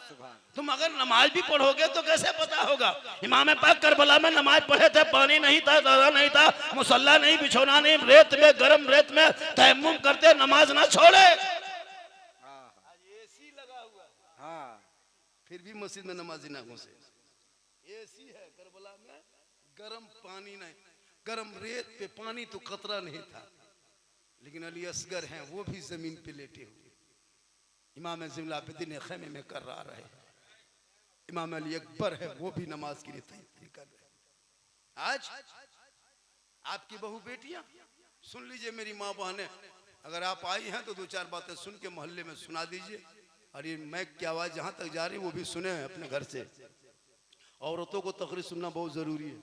तुम अगर नमाज भी पढ़ोगे तो कैसे पता होगा? इमाम पाक करबला में नमाज पढ़े थे, पानी नहीं था, दादा नहीं था, मुसल्ला नहीं, बिछौना नहीं, रेत में, गरम रेत में तयम्मुम करते, नमाज ना छोड़े। एसी लगा हुआ, हाँ, फिर भी मस्जिद में नमाजी ना घुसे। एसी है करबला में, गरम पानी नहीं, गरम रेत पे पानी तो कतरा नहीं था। लेकिन अली असगर हैं, वो भी जमीन पे लेटे हुए। इमाम ज़िमला बिदीन खेमे में कर रहा रहे। इमाम अली अकबर है, वो भी नमाज के लिए तैयारी कर रहे। आज आपकी बहू बेटियां सुन लीजिए, मेरी माँ बहनें, अगर आप आई हैं तो दो चार बातें सुन के मोहल्ले में सुना दीजिए। और ये मैक की आवाज जहां तक जा रही है वो भी सुने अपने घर से। औरतों को तकरीर सुनना बहुत जरूरी है।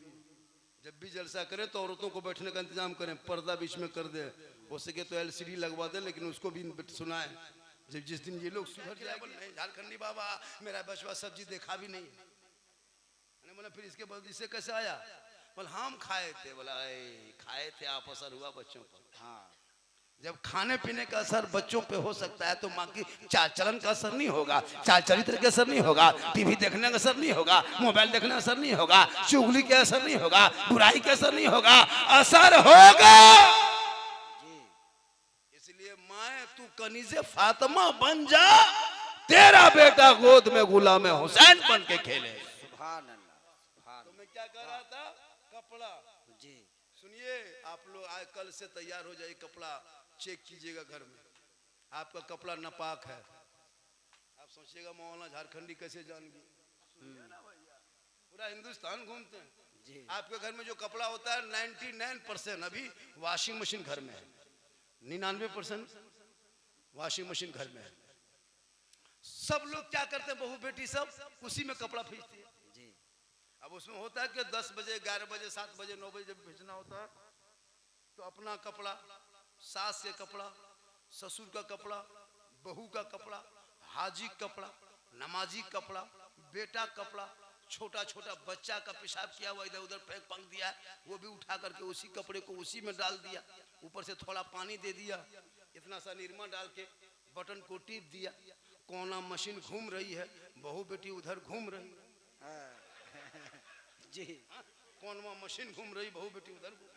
जब भी जलसा करें तो औरतों को बैठने का इंतजाम करें, पर्दा बीच में कर दे, हो सके तो LCD लगवा दे, लेकिन उसको भी सुनाएं। जब जिस दिन ये लोग सुधर जाए, बोले नहीं झारखंडी बाबा मेरा बचवा सब्जी देखा भी नहीं। मैंने बोला फिर इसके बाद इससे कैसे आया? बोला हम खाए थे। बोला खाए थे आप, असर हुआ बच्चों पर। हाँ, जब खाने पीने का असर बच्चों पे हो सकता है तो माँ की चाल चलन का असर नहीं होगा, चाल चरित्र का असर नहीं होगा, टीवी देखने का असर नहीं होगा, मोबाइल देखने का असर नहीं होगा, चुगली का असर नहीं होगा, बुराई का असर नहीं होगा, असर होगा। इसलिए माए तू कनीज़े फातिमा बन जा, तेरा बेटा गोद में गुलाम हुसैन बन के खेले। सुभान अल्लाह, सुभान। तो मैं क्या कह रहा था? कपड़ा जी, सुनिए, आप लोग आज कल से तैयार हो जाइए, कपड़ा चेक कीजिएगा घर में, आपका कपड़ा नापाक है। आप सोचिएगा मौलाना झारखंडी कैसे जान गए? पूरा हिंदुस्तान घूमते हैं जी। आपके घर में जो कपड़ा होता है 99% अभी वॉशिंग मशीन घर में है, 99% वॉशिंग मशीन घर में है। सब लोग क्या करते हैं, बहू बेटी सब उसी में कपड़ा खींचती है जी। अब उसमें होता है कि 10 बजे 11 बजे 7 बजे 9 बजे जब भेजना होता है तो अपना कपड़ा, सास के कपड़ा, ससुर का कपड़ा, बहू का कपड़ा, हाजी कपड़ा, नमाजी कपड़ा, बेटा कपड़ा, छोटा छोटा बच्चा का पेशाब किया हुआ इधर उधर फेंक पंक दिया, वो भी उठा करके उसी कपड़े को उसी में डाल दिया, ऊपर से थोड़ा पानी दे दिया, इतना सा निरमा डाल के बटन को टीप दिया, कोना मशीन घूम रही है, बहू बेटी उधर घूम रही है। हाँ, जी। कोनवा मशीन घूम रही, बहू बेटी उधर घूम।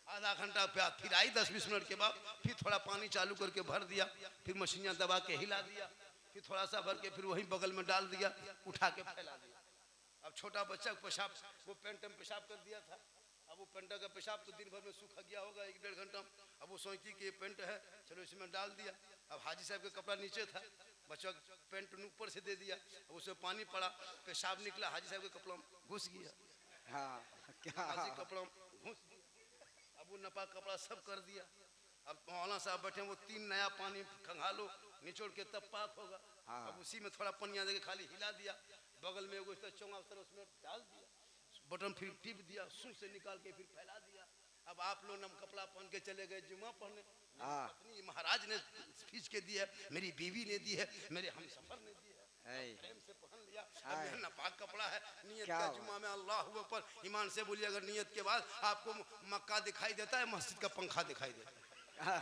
आधा घंटा फिर आई 10-20 मिनट के बाद, फिर थोड़ा पानी चालू करके भर दिया, फिर मशीनियां दबा के हिला दिया, फिर थोड़ा सा भर के फिर वही बगल में डाल दिया, उठा के फैला दिया। अब छोटा बच्चा पेशाब, वो पेंट में पेशाब कर दिया था, अब वो पेंट का पेशाब तो दिन भर में सूखा गया होगा 1-1.5 घंटा। अब वो सोची कि ये पेंट है, चलो इसमें डाल दिया। अब हाजी साहब का कपड़ा नीचे था, बच्चा पेंट ऊपर से दे दिया, अब उसमें पानी पड़ा, पेशाब निकला, हाजी साहब के कपड़ा घुस गया। हाँ, क्या? हाजी कपड़ा घुस, अब वो नपा कपड़ा सब कर दिया। अब मौलाना साहब बैठे, वो 3 नया पानी खंगालो निचोड़ के तब पाक होगा। हाँ। अब उसी में थोड़ा पनिया देके खाली हिला दिया, बगल में एगो चौंगा उसमें डाल दिया, बटन फिर टिप दिया, सुन से निकाल के फिर फैला दिया। अब आप लोग नम कपड़ा पहन के चले गए जुम्मा पढ़ने, हाँ। अपनी महाराज ने खींच के दी है, मेरी बीवी ने दी है, मेरे हम सफर ने दी है, प्रेम से पहन लिया। अब यह नापाक कपड़ा है, नियत क्या का हुआ? जुम्मा में अल्लाह अकबर ईमान से बोलिए, अगर नियत के बाद आपको मक्का दिखाई देता है, मस्जिद का पंखा दिखाई देता है।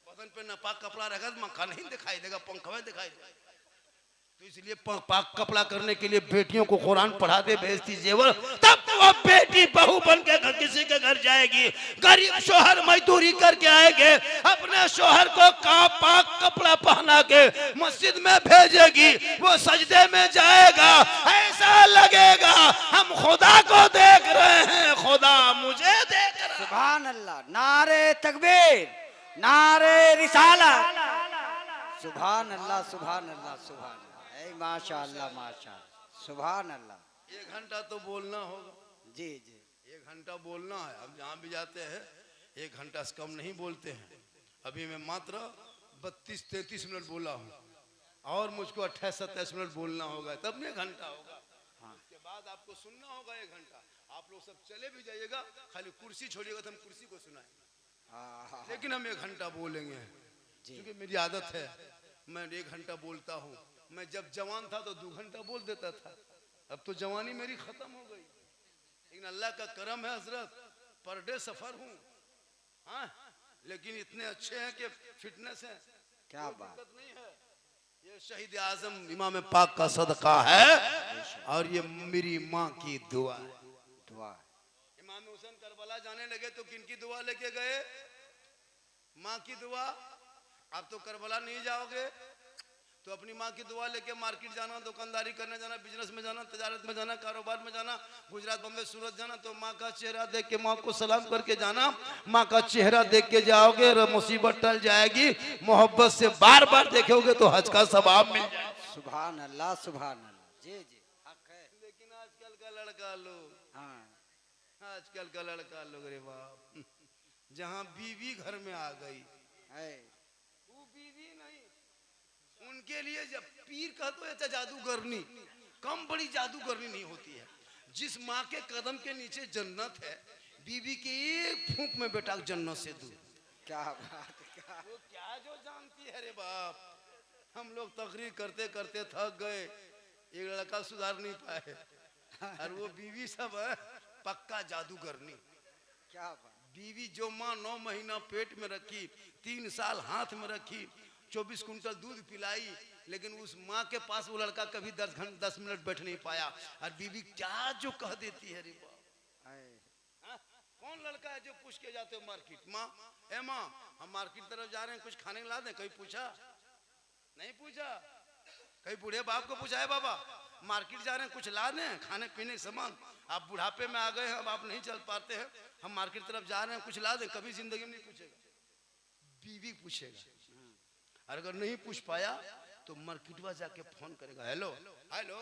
बदन पे नापाक कपड़ा रहेगा तो मक्का नहीं दिखाई देगा, पंखा में दिखाई देगा। तो इसलिए पाक कपड़ा करने के लिए बेटियों को कुरान पढ़ा दे, भेजती जेवर, तब तो वो बेटी बहू बन के किसी के घर जाएगी। गरीब शोहर मजदूरी करके आएंगे, अपने शोहर को पाक कपड़ा पहना के मस्जिद में भेजेगी, वो सजदे में जाएगा, ऐसा लगेगा हम खुदा को देख रहे हैं, खुदा मुझे देख रहा है। सुभान अल्लाह, नारे तकबीर, नारे रिसालत, सुभान अल्लाह, सुभान अल्लाह, सुभान अल्लाह, माशाअल्लाह, माशाअल्लाह, सुभान अल्लाह। 1 घंटा तो बोलना होगा जी जी। 1 घंटा बोलना है। हम जहाँ भी जाते हैं 1 घंटा से कम नहीं बोलते हैं। अभी मैं मात्र 32-33 मिनट बोला हूँ और मुझको 28-27 मिनट बोलना होगा, तब में 1 घंटा होगा। हाँ, उसके बाद आपको सुनना होगा 1 घंटा। आप लोग सब चले भी जाइएगा, खाली कुर्सी छोड़िएगा तो हम कुर्सी को सुनाएंगे, हाँ, लेकिन हम 1 घंटा बोलेंगे क्योंकि मेरी आदत है, मैं 1 घंटा बोलता हूँ। मैं जब जवान था तो 2 घंटा बोल देता था, अब तो जवानी मेरी खत्म हो गई, लेकिन अल्लाह का करम है हजरत, पर डे सफर हूँ। हाँ, लेकिन इतने अच्छे हैं कि फिटनेस है, क्या कोई बात। दिक्कत नहीं है। ये शहीद आजम इमाम पाक का सदका है और ये मेरी माँ की दुआ है। दुआ। इमाम हुसैन करबला जाने लगे तो किनकी दुआ लेके गए? माँ की दुआ। आप तो करबला नहीं जाओगे तो अपनी माँ की दुआ लेके मार्केट जाना, दुकानदारी करने जाना, बिजनेस में जाना, तजारत में जाना, कारोबार में जाना, गुजरात बम्बई सूरत जाना, तो माँ का चेहरा देख के माँ को सलाम करके जाना। माँ का चेहरा देख के जाओगे और मुसीबत टल जाएगी, मोहब्बत से बार बार देखोगे तो हज का सवाब मिल जाएगा। सुभान अल्लाह, सुभान अल्लाह। जी जी, हक है। लेकिन आजकल का लड़का लोग, हाँ, आजकल का लड़का लोग रे बाप, जहाँ बीवी घर में आ गई, है वो बीवी नहीं, उनके लिए जब पीर कहते हो या जादूगरनी, कम बड़ी जादूगरनी नहीं होती है। जिस माँ के कदम के नीचे जन्नत है, बीवी के एक फूंक में बेटा जन्नत से दूर। क्या बात, क्या वो क्या जो जानती है रे बाप। हम लोग तकरीर करते करते थक गए, एक लड़का सुधार नहीं पाए, और वो बीवी सब है पक्का जादूगरनी। क्या बात, बीवी जो माँ 9 महीना पेट में रखी, 3 साल हाथ में रखी, 24 कुंटल दूध पिलाई, लेकिन उस माँ के पास वो लड़का कभी 10 मिनट बैठ नहीं पाया। और बीवी क्या जो कह देती है रे बाप। है हाँ? कौन लड़का है जो पूछ के जाते हो मार्केट, माँ ए माँ हम मार्केट तरफ जा रहे हैं, कुछ खाने को ला दें? कहीं पूछा? नहीं पूछा। कहीं बूढ़े बाप को पूछा है बाबा मार्केट जा रहे हैं कुछ ला दें खाने पीने सामान, आप बुढ़ापे में आ गए हैं, अब आप नहीं चल पाते हैं, हम मार्केट तरफ जा रहे हैं कुछ ला दें? कभी जिंदगी में नहीं पूछेगा, बीवी पूछेगा। और अगर नहीं पूछ पाया तो मार्केटवा जाके फोन करेगा, हेलो हेलो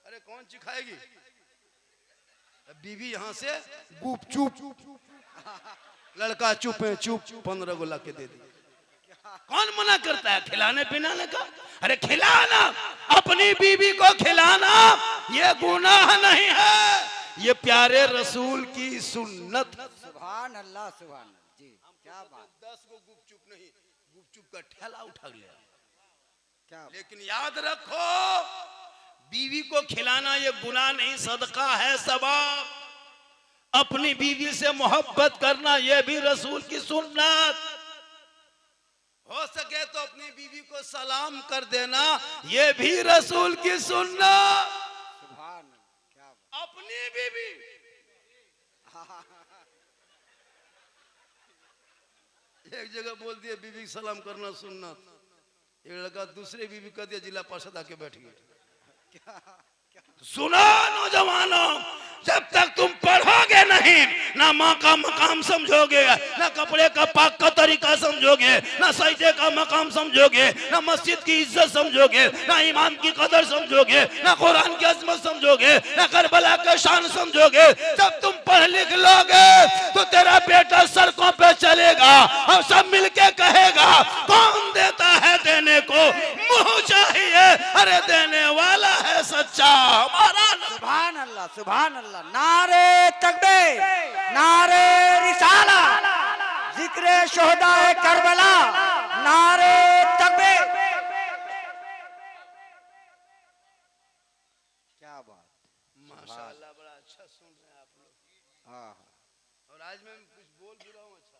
अरे कौन सी खाएगी? बीवी यहाँ से गुप चुप, लड़का चुप है चुप, 15 को ला के दे दी। कौन मना करता है खिलाने पिलाने का? अरे खिलाना, अपनी बीवी को खिलाना ये गुनाह नहीं है, ये प्यारे रसूल की सुन्नत। सुभान अल्लाह, सुभान अल्लाह जी, क्या बात, 10 को गुपचुप नहीं, गुपचुप का ठेला उठा लिया। क्या बात, लेकिन याद रखो, बीवी को खिलाना ये गुनाह नहीं, सदका है, सवाब। अपनी बीवी से मोहब्बत करना ये भी रसूल की सुन्नत। हो सके तो अपनी बीवी को सलाम कर देना, ये भी रसूल की सुन्नत। सुभान अल्लाह, क्या बात, अपनी बीवी। एक जगह बोल दिया बीवी को सलाम करना सुन्नत, एक लड़का दूसरे बीवी कर दिया जिला पार्षद आके बैठ गया। सुनो नौजवानों, जब तक तुम पढ़ोगे नहीं, ना माँ का मकाम समझोगे, ना कपड़े का पाक का तरीका समझोगे, ना सजदे का मकाम समझोगे, ना मस्जिद की इज्जत समझोगे, ना इमाम की कदर समझोगे, ना कुरान की अजमत समझोगे, ना करबला का शान समझोगे। जब तुम पढ़ लिख लोगे तो तेरा बेटा सड़कों पे चलेगा और सब मिलके कहेगा कौन देता है देने को मुंह चाहिए, अरे देने वाला है सच्चा हमारा। सुभान अल्लाह, सुभान अल्लाह, नारे तकबीर, नारे रिसाला, जिक्र शोहदाए करबला, नारे तकबीर। क्या बात, माशाल्लाह बड़ा अच्छा सुन रहे हैं आप लोग। हाँ और आज मैं कुछ बोल भी रहा हूँ अच्छा,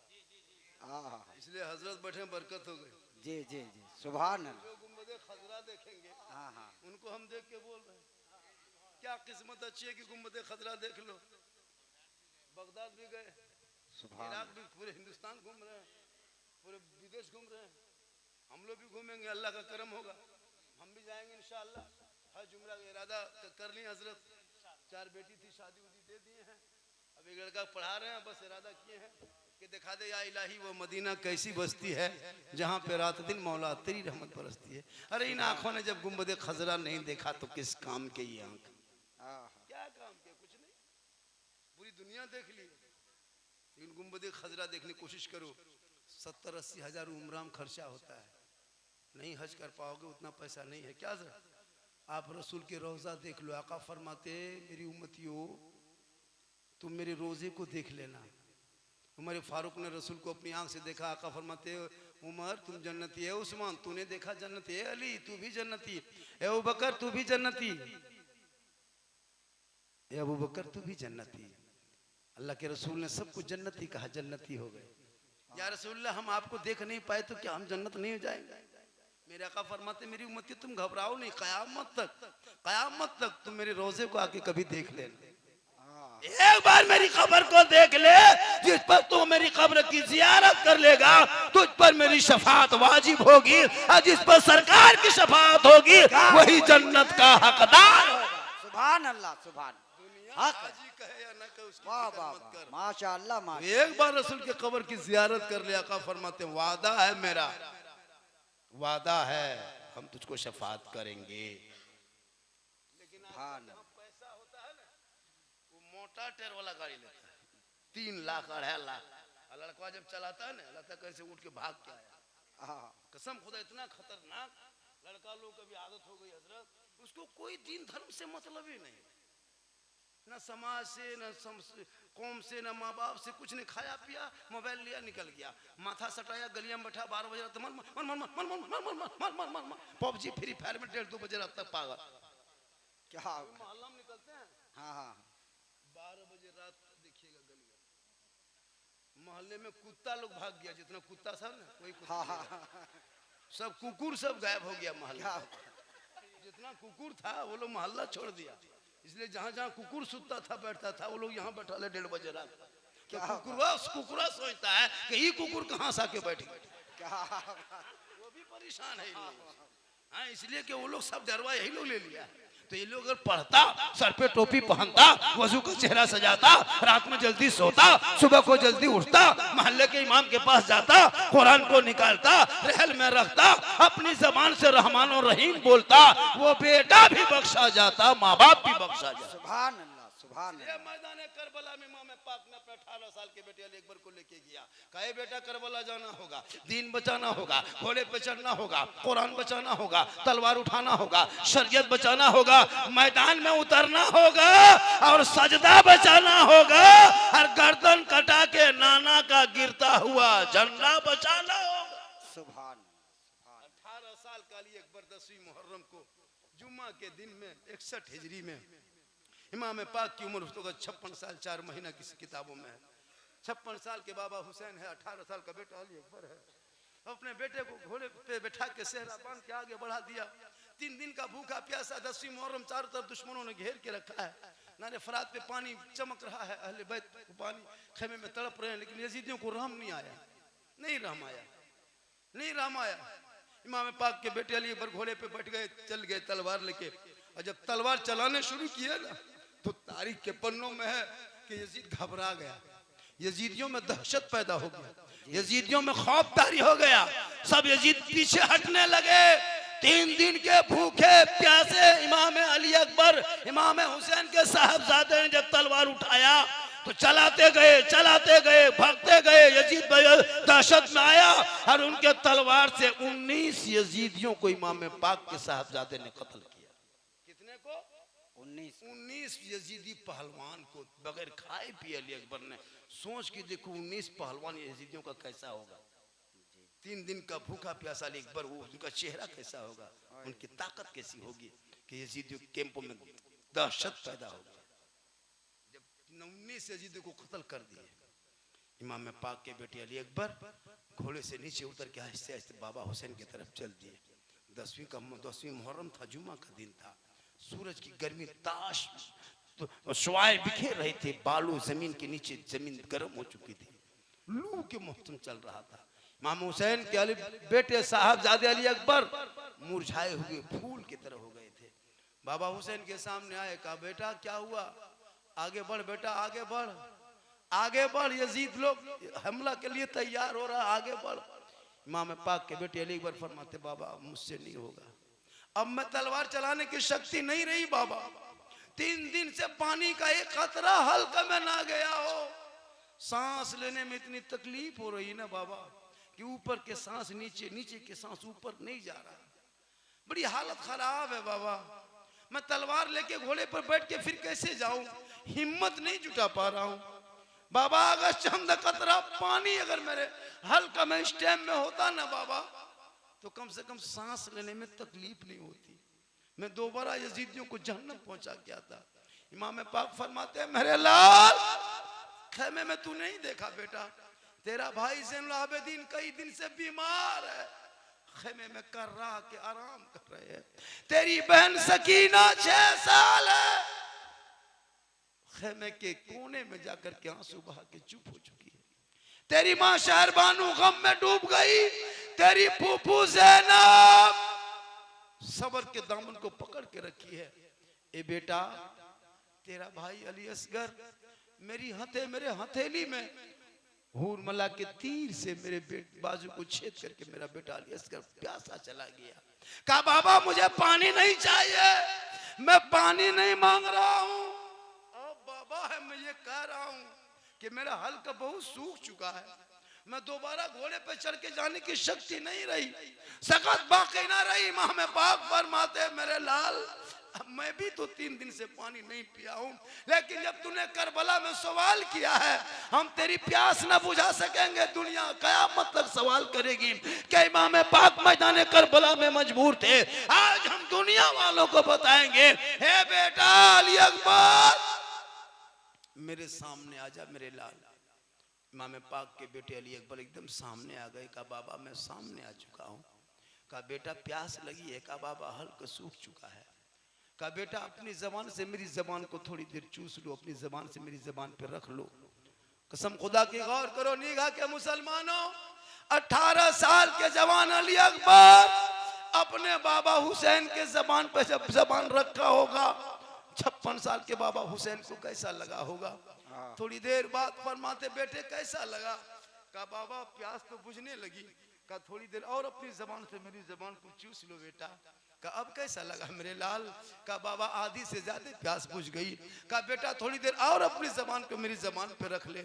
हाँ, इसलिए हजरत बैठे बरकत हो गई। जी जी जी, सुभान अल्लाह, जो गुंबदे खजरा देखेंगे हाँ हाँ, उनको हम देख के बोल रहे हैं क्या किस्मत अच्छी है कि गुंबदे खजरा देख लो। बगदाद भी गए, सुभान इराक भी, पूरे हिंदुस्तान घूम रहे हैं, पूरे विदेश घूम रहे हैं। हम लोग भी घूमेंगे, अल्लाह का करम होगा, हम भी जाएंगे इंशाअल्लाह। हज उम्रा का इरादा कर ली हजरत, 4 बेटी थी, शादी उदी दे दिए हैं, अब एक लड़का पढ़ा रहे हैं, बस इरादा किए हैं कि दिखा दे या इलाही वो मदीना कैसी बस्ती है जहाँ पे रात दिन मौला तेरी रहमत बरसती है। अरे इन आंखों ने जब गुंबदे खजरा नहीं देखा तो किस काम के ये आंख, हाँ, क्या काम के? कुछ नहीं, पूरी दुनिया देख ली, लेकिन गुंबदे खजरा देखने की कोशिश करो। 70-80 हजार उम्राम खर्चा होता है, नहीं हज कर पाओगे, उतना पैसा नहीं है। क्या सर आप रसूल के रोजा देख लो, आका फरमाते मेरी उम्मतियों तुम मेरे रोजे को देख लेना। उमर फारूक ने रसूल को अपनी आंख से देखा, आका फरमाते उमर तुम जन्नती है, उस्मान तूने देखा जन्नती है, अली तू भी जन्नती है, अबू बकर तू भी जन्नती, अबू बकर तू भी जन्नती। अल्लाह के रसूल ने सबको जन्नती कहा, जन्नती हो गए। या रसूलल्लाह हम आपको देख नहीं पाए तो क्या हम जन्नत नहीं हो जाएंगे? मेरे आका फरमाते मेरी उम्मती तुम घबराओ नहीं, कयामत तक तुम मेरे रोजे को आके कभी देख लेना। एक बार मेरी कब्र को देख ले, जिस पर तू मेरी कब्र की जियारत कर लेगा तुझ पर मेरी शफाअत वाजिब होगी, और जिस पर सरकार की शफाअत होगी वही जन्नत का हकदार होगा। सुभान अल्लाह, सुभान, हाजी कहे या न कहे उसकी वाह फिक्र वाह मत कर। माशाअल्लाह, माशा, एक बार रसूल के कब्र की जियारत कर ले, आका फरमाते वादा है मेरा, वादा है हम तुझको शफाअत करेंगे। लेकिन सुभान पैसा होता है ना, वो मोटा टेर वाला गाड़ी लेता है, 3 लाख 2.5 लाख। और लड़का जब चलाता है ना, लगता है कैसे उठ के भाग के आया। हाँ, कसम खुदा इतना खतरनाक लड़का लोग कभी आदत हो गई हजरत, उसको कोई दीन धर्म से मतलब ही नहीं, ना समाज से, ना कौम से, ना माँ बाप से, कुछ नहीं। खाया पिया, मोबाइल लिया, निकल गया, माथा सटाया, गलिया में बैठा, 12 बजे रात मन मन मन मन मन मन मन मन पबजी फ्री फायर में 1:30-2 बजे रात तक पागल। क्या मोहल्ला में निकलते हैं, हाँ हाँ 12 बजे रात देखिएगा गलिया, मोहल्ले में कुत्ता लोग भाग गया, जितना कुत्ता सब ना कोई कुत्ता हाँ नहीं हाँ रहा। सब कुकुर सब गायब हो गया मोहल्ला, क्या जितना कुकुर था वो लोग मोहल्ला छोड़ दिया। इसलिए जहाँ जहाँ कुकुर सुतता था, बैठता था, वो लोग यहाँ बैठा ले 1:30 बजे रात। क्या कुकुरा सोचता है कि ये कुकुर कहाँ से आके बैठ गया, क्या वो भी परेशान है। हाँ, इसलिए कि वो लोग सब डरवा यही लोग ले लिया। तो ये लोग अगर पढ़ता, सर पे टोपी पहनता, वजू का चेहरा सजाता, रात में जल्दी सोता, सुबह को जल्दी उठता, मोहल्ले के इमाम के पास जाता, कुरान को निकालता, रहल में रखता, अपनी जबान से रहमान और रहीम बोलता, वो बेटा भी बख्शा जाता, माँ बाप भी बख्शा जाता। सुभान अल्लाह, सुभान ये अल्लाह। मैदान करबला में इमाम पाक ने अपने 18 साल के बेटे अली अकबर को लेके गया। कहे बेटा करबला जाना होगा, दीन बचाना होगा, घोड़े पे चढ़ना होगा, कुरान बचाना होगा, तलवार उठाना होगा, शरीयत बचाना होगा, मैदान में उतरना होगा और सजदा बचाना होगा, और गर्दन कटा के नाना का गिरता हुआ झंडा बचाना होगा। सुभान 18 साल का अली अकबर 10वीं मुहर्रम को जुम्मा के दिन में 61 हिजरी में, इमाम पाक की उम्र उसको 56 साल 4 महीना किसी किताबों में है। 56 साल के बाबा हुसैन है, 18 साल का बेटा अली अकबर है। अपने बेटे को घोड़े पे बैठा के सेहरा बांध के आगे बढ़ा दिया। 3 दिन का भूखा प्यासा 10वीं मुहर्रम, चारों तरफ दुश्मनों ने घेर के रखा है। नारे फरात पे पानी चमक रहा है, अहले बैत को पानी खेमे में तड़प रहे हैं, लेकिन यजीदियों को रहम नहीं आया, नहीं रहम आया, नहीं रहम आया। इमाम पाक के बेटे अली अकबर घोड़े पे बैठ गए, चल गए तलवार लेके। और जब तलवार चलाने शुरू किए ना, तो तारीख के पन्नों में है कि यजीद घबरा गया, यजीदियों में दहशत पैदा हो गया, यजीदियों में खौफ तारी हो गया, सब यजीद पीछे हटने लगे। 3 दिन के भूखे प्यासे इमाम अली अकबर, इमाम हुसैन के साहबजादे ने जब तलवार उठाया तो चलाते गए, भागते गए। यजीद दहशत में आया और उनके तलवार से 19 यजीदियों को इमाम पाक के साहबजादे ने कत्ल किया। कितने को? 19 यजीदी पहलवान को बगैर खाए पिए अली अकबर ने। सोच के देखो 19 पहलवान यजीदियों का कैसा होगा। 3 दिन का भूखा प्यासा अली अकबर, वो उनका चेहरा कैसा होगा, उनकी ताकत कैसी होगी कि यजीदियों के कैंपों में दहशत पैदा होगी। जब 19 यजीदियों को कत्ल कर दिए, इमाम पाक के बेटे अली अकबर घोड़े से नीचे उतर के आहिस्ते आहिस्ते बाबा हुसैन की तरफ चल दिए। 10वीं मुहर्रम था, जुम्मा का दिन था। सूरज की गर्मी ताश तो शुआएं बिखेर रहे थे, बालू जमीन के नीचे, जमीन गर्म हो चुकी थी, लू के मौसम चल रहा था। इमाम हुसैन के अली बेटे साहबजादे अली अकबर मुरझाए हुए फूल की तरह हो गए थे। बाबा हुसैन के सामने आए, कहा बेटा क्या हुआ, आगे बढ़ बेटा, आगे बढ़, आगे बढ़, यजीद लोग हमला के लिए तैयार हो रहा, आगे बढ़। इमाम पाक के बेटे अली अकबर फरमाते, बाबा मुझसे नहीं होगा, अब मैं तलवार चलाने की शक्ति नहीं रही बाबा। 3 दिन से पानी का एक कतरा हल्का में ना गया हो, सांस लेने में इतनी तकलीफ हो रही ना बाबा कि ऊपर के सांस नीचे, नीचे के सांस ऊपर नहीं जा रहा, बड़ी हालत खराब है बाबा। मैं तलवार लेके घोड़े पर बैठ के फिर कैसे जाऊं, हिम्मत नहीं जुटा पा रहा हूं बाबा। अगर चंद कतरा पानी अगर मेरे हल्का में इस टाइम में होता ना बाबा, तो कम से कम सांस लेने में तकलीफ नहीं होती, मैं दोबारा यजीदियों को जहन्नम पहुंचा के आता। इमाम पाक फरमाते हैं, मेरे लाल खेमे में तू नहीं देखा बेटा, तेरा भाई ज़ैनुल आबिदीन कई दिन से बीमार है, खेमे में कर रहा के आराम कर रहे हैं। तेरी बहन सकीना 6 साल है, खेमे के कोने में जाकर के आंसू बहा के चुप हो चुकी है। तेरी माँ शहरबानू गम में डूब गई, तेरी फूफू ज़ैनब सबर के दामन को पकड़ के रखी है। ए बेटा, तेरा भाई अली असगर मेरी मेरे हथेली में हूर मला के तीर से मेरे बाजू को छेद करके मेरा बेटा अली असगर प्यासा चला गया। कहा बाबा मुझे पानी नहीं चाहिए, मैं पानी नहीं मांग रहा हूं। अब बाबा है, मैं ये कह रहा हूं कि मेरा हल्क बहुत सूख चुका है, मैं दोबारा घोड़े पे चढ़ के जाने की शक्ति नहीं रही, सकत बाकी ना रही। इमाम पाक फरमाते मेरे लाल मैं भी तो 3 दिन से पानी नहीं पिया हूं, लेकिन जब तूने करबला में सवाल किया है हम तेरी प्यास ना बुझा सकेंगे। दुनिया कयामत तक सवाल करेगी कि इमाम पाक मैदान करबला में मजबूर थे। आज हम दुनिया वालों को बताएंगे, हे बेटा अली अकबर मेरे सामने आ जा मेरे लाल। इमाम पाक के बेटे अली अकबर एकदम सामने आ गए। कहा बाबा मैं सामने आ चुका हूँ। कहा बेटा प्यास लगी है? कहा बाबा हल्का सूख चुका है। कहा बेटा अपनी जबान से मेरी जबान को थोड़ी देर चूस लो, अपनी जबान से मेरी जबान पे रख लो। कसम खुदा की गौर करो निगाह के मुसलमानों, 18 साल के जवान अली अकबर अपने बाबा हुसैन के जबान पे जब जबान रखा होगा, 56 साल के बाबा हुसैन को कैसा लगा होगा। थोड़ी देर बाद फरमाते बेटे कैसा लगा? कहा बाबा प्यास तो बुझने लगी। कहा थोड़ी देर और अपनी जबान से मेरी जबान को चूस लो बेटा। कहा अब कैसा लगा मेरे लाल? कहा बाबा आधी से ज्यादा प्यास बुझ गई। कहा बेटा थोड़ी देर और अपनी जबान को मेरी जबान पे रख ले।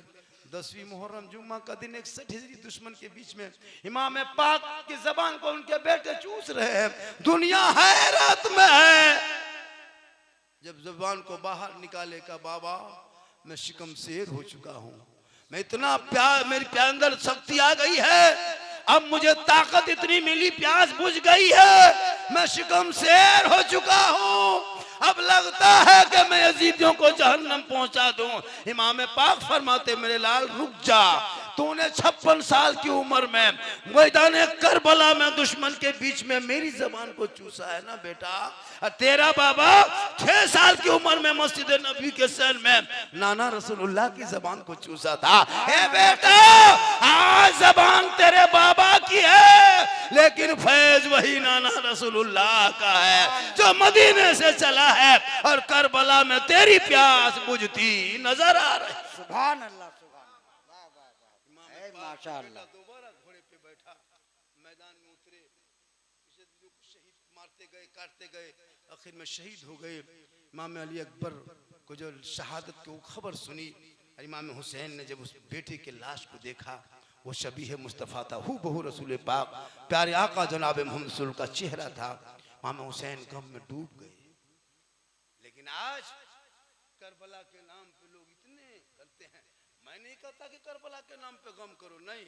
10वीं मुहर्रम जुम्मा का दिन 61 हिजरी दुश्मन के बीच में इमाम पाक की जबान को उनके बेटे चूस रहे हैं। दुनिया हैरत में है। जब जबान को बाहर निकाले का बाबा मैं शिकम शेर हो चुका हूँ, मैं इतना प्यार मेरे प्यार अंदर शक्ति आ गई है, अब मुझे ताकत इतनी मिली, प्यास बुझ गई है, मैं शिकम शेर हो चुका हूँ। अब लगता है कि मैं यजीदियों को जहन्नम पहुंचा दूं। इमाम पाक फरमाते मेरे लाल रुक जा, तूने 56 साल की उम्र में मैदान करबला में दुश्मन के बीच में मेरी जबान को चूसा है ना बेटा। और तेरा बाबा 6 साल की उम्र में मस्जिद नबी के सर में नाना रसूलुल्लाह की जबान को चूसा था। ए बेटा आज जबान तेरे बाबा की है, लेकिन फैज वही नाना रसूलुल्लाह का है जो मदीने से चला है और करबला में तेरी प्यास बुझती नजर आ रही। सुभान अल्लाह, माशाअल्लाह। दोबारा घोड़े पे बैठा, मैदान में उतरे, शहीद मारते गए काटते गए, आखिर में शहीद हो गए। इमाम अली अकबर को जो शहादत की खबर सुनी, इमाम हुसैन ने जब उस बेटे के लाश को देखा, वो शबीह मुस्तफ़ा था, हू बहु रसूल पाक प्यारे आका जनाब मोहम्मद रसूल का चेहरा था। इमाम हुसैन गम में डूब गए। लेकिन आज करबला के नाम पे लोग इतने करते हैं। मैं नहीं कहता कि करबला के नाम पे गम करो, नहीं,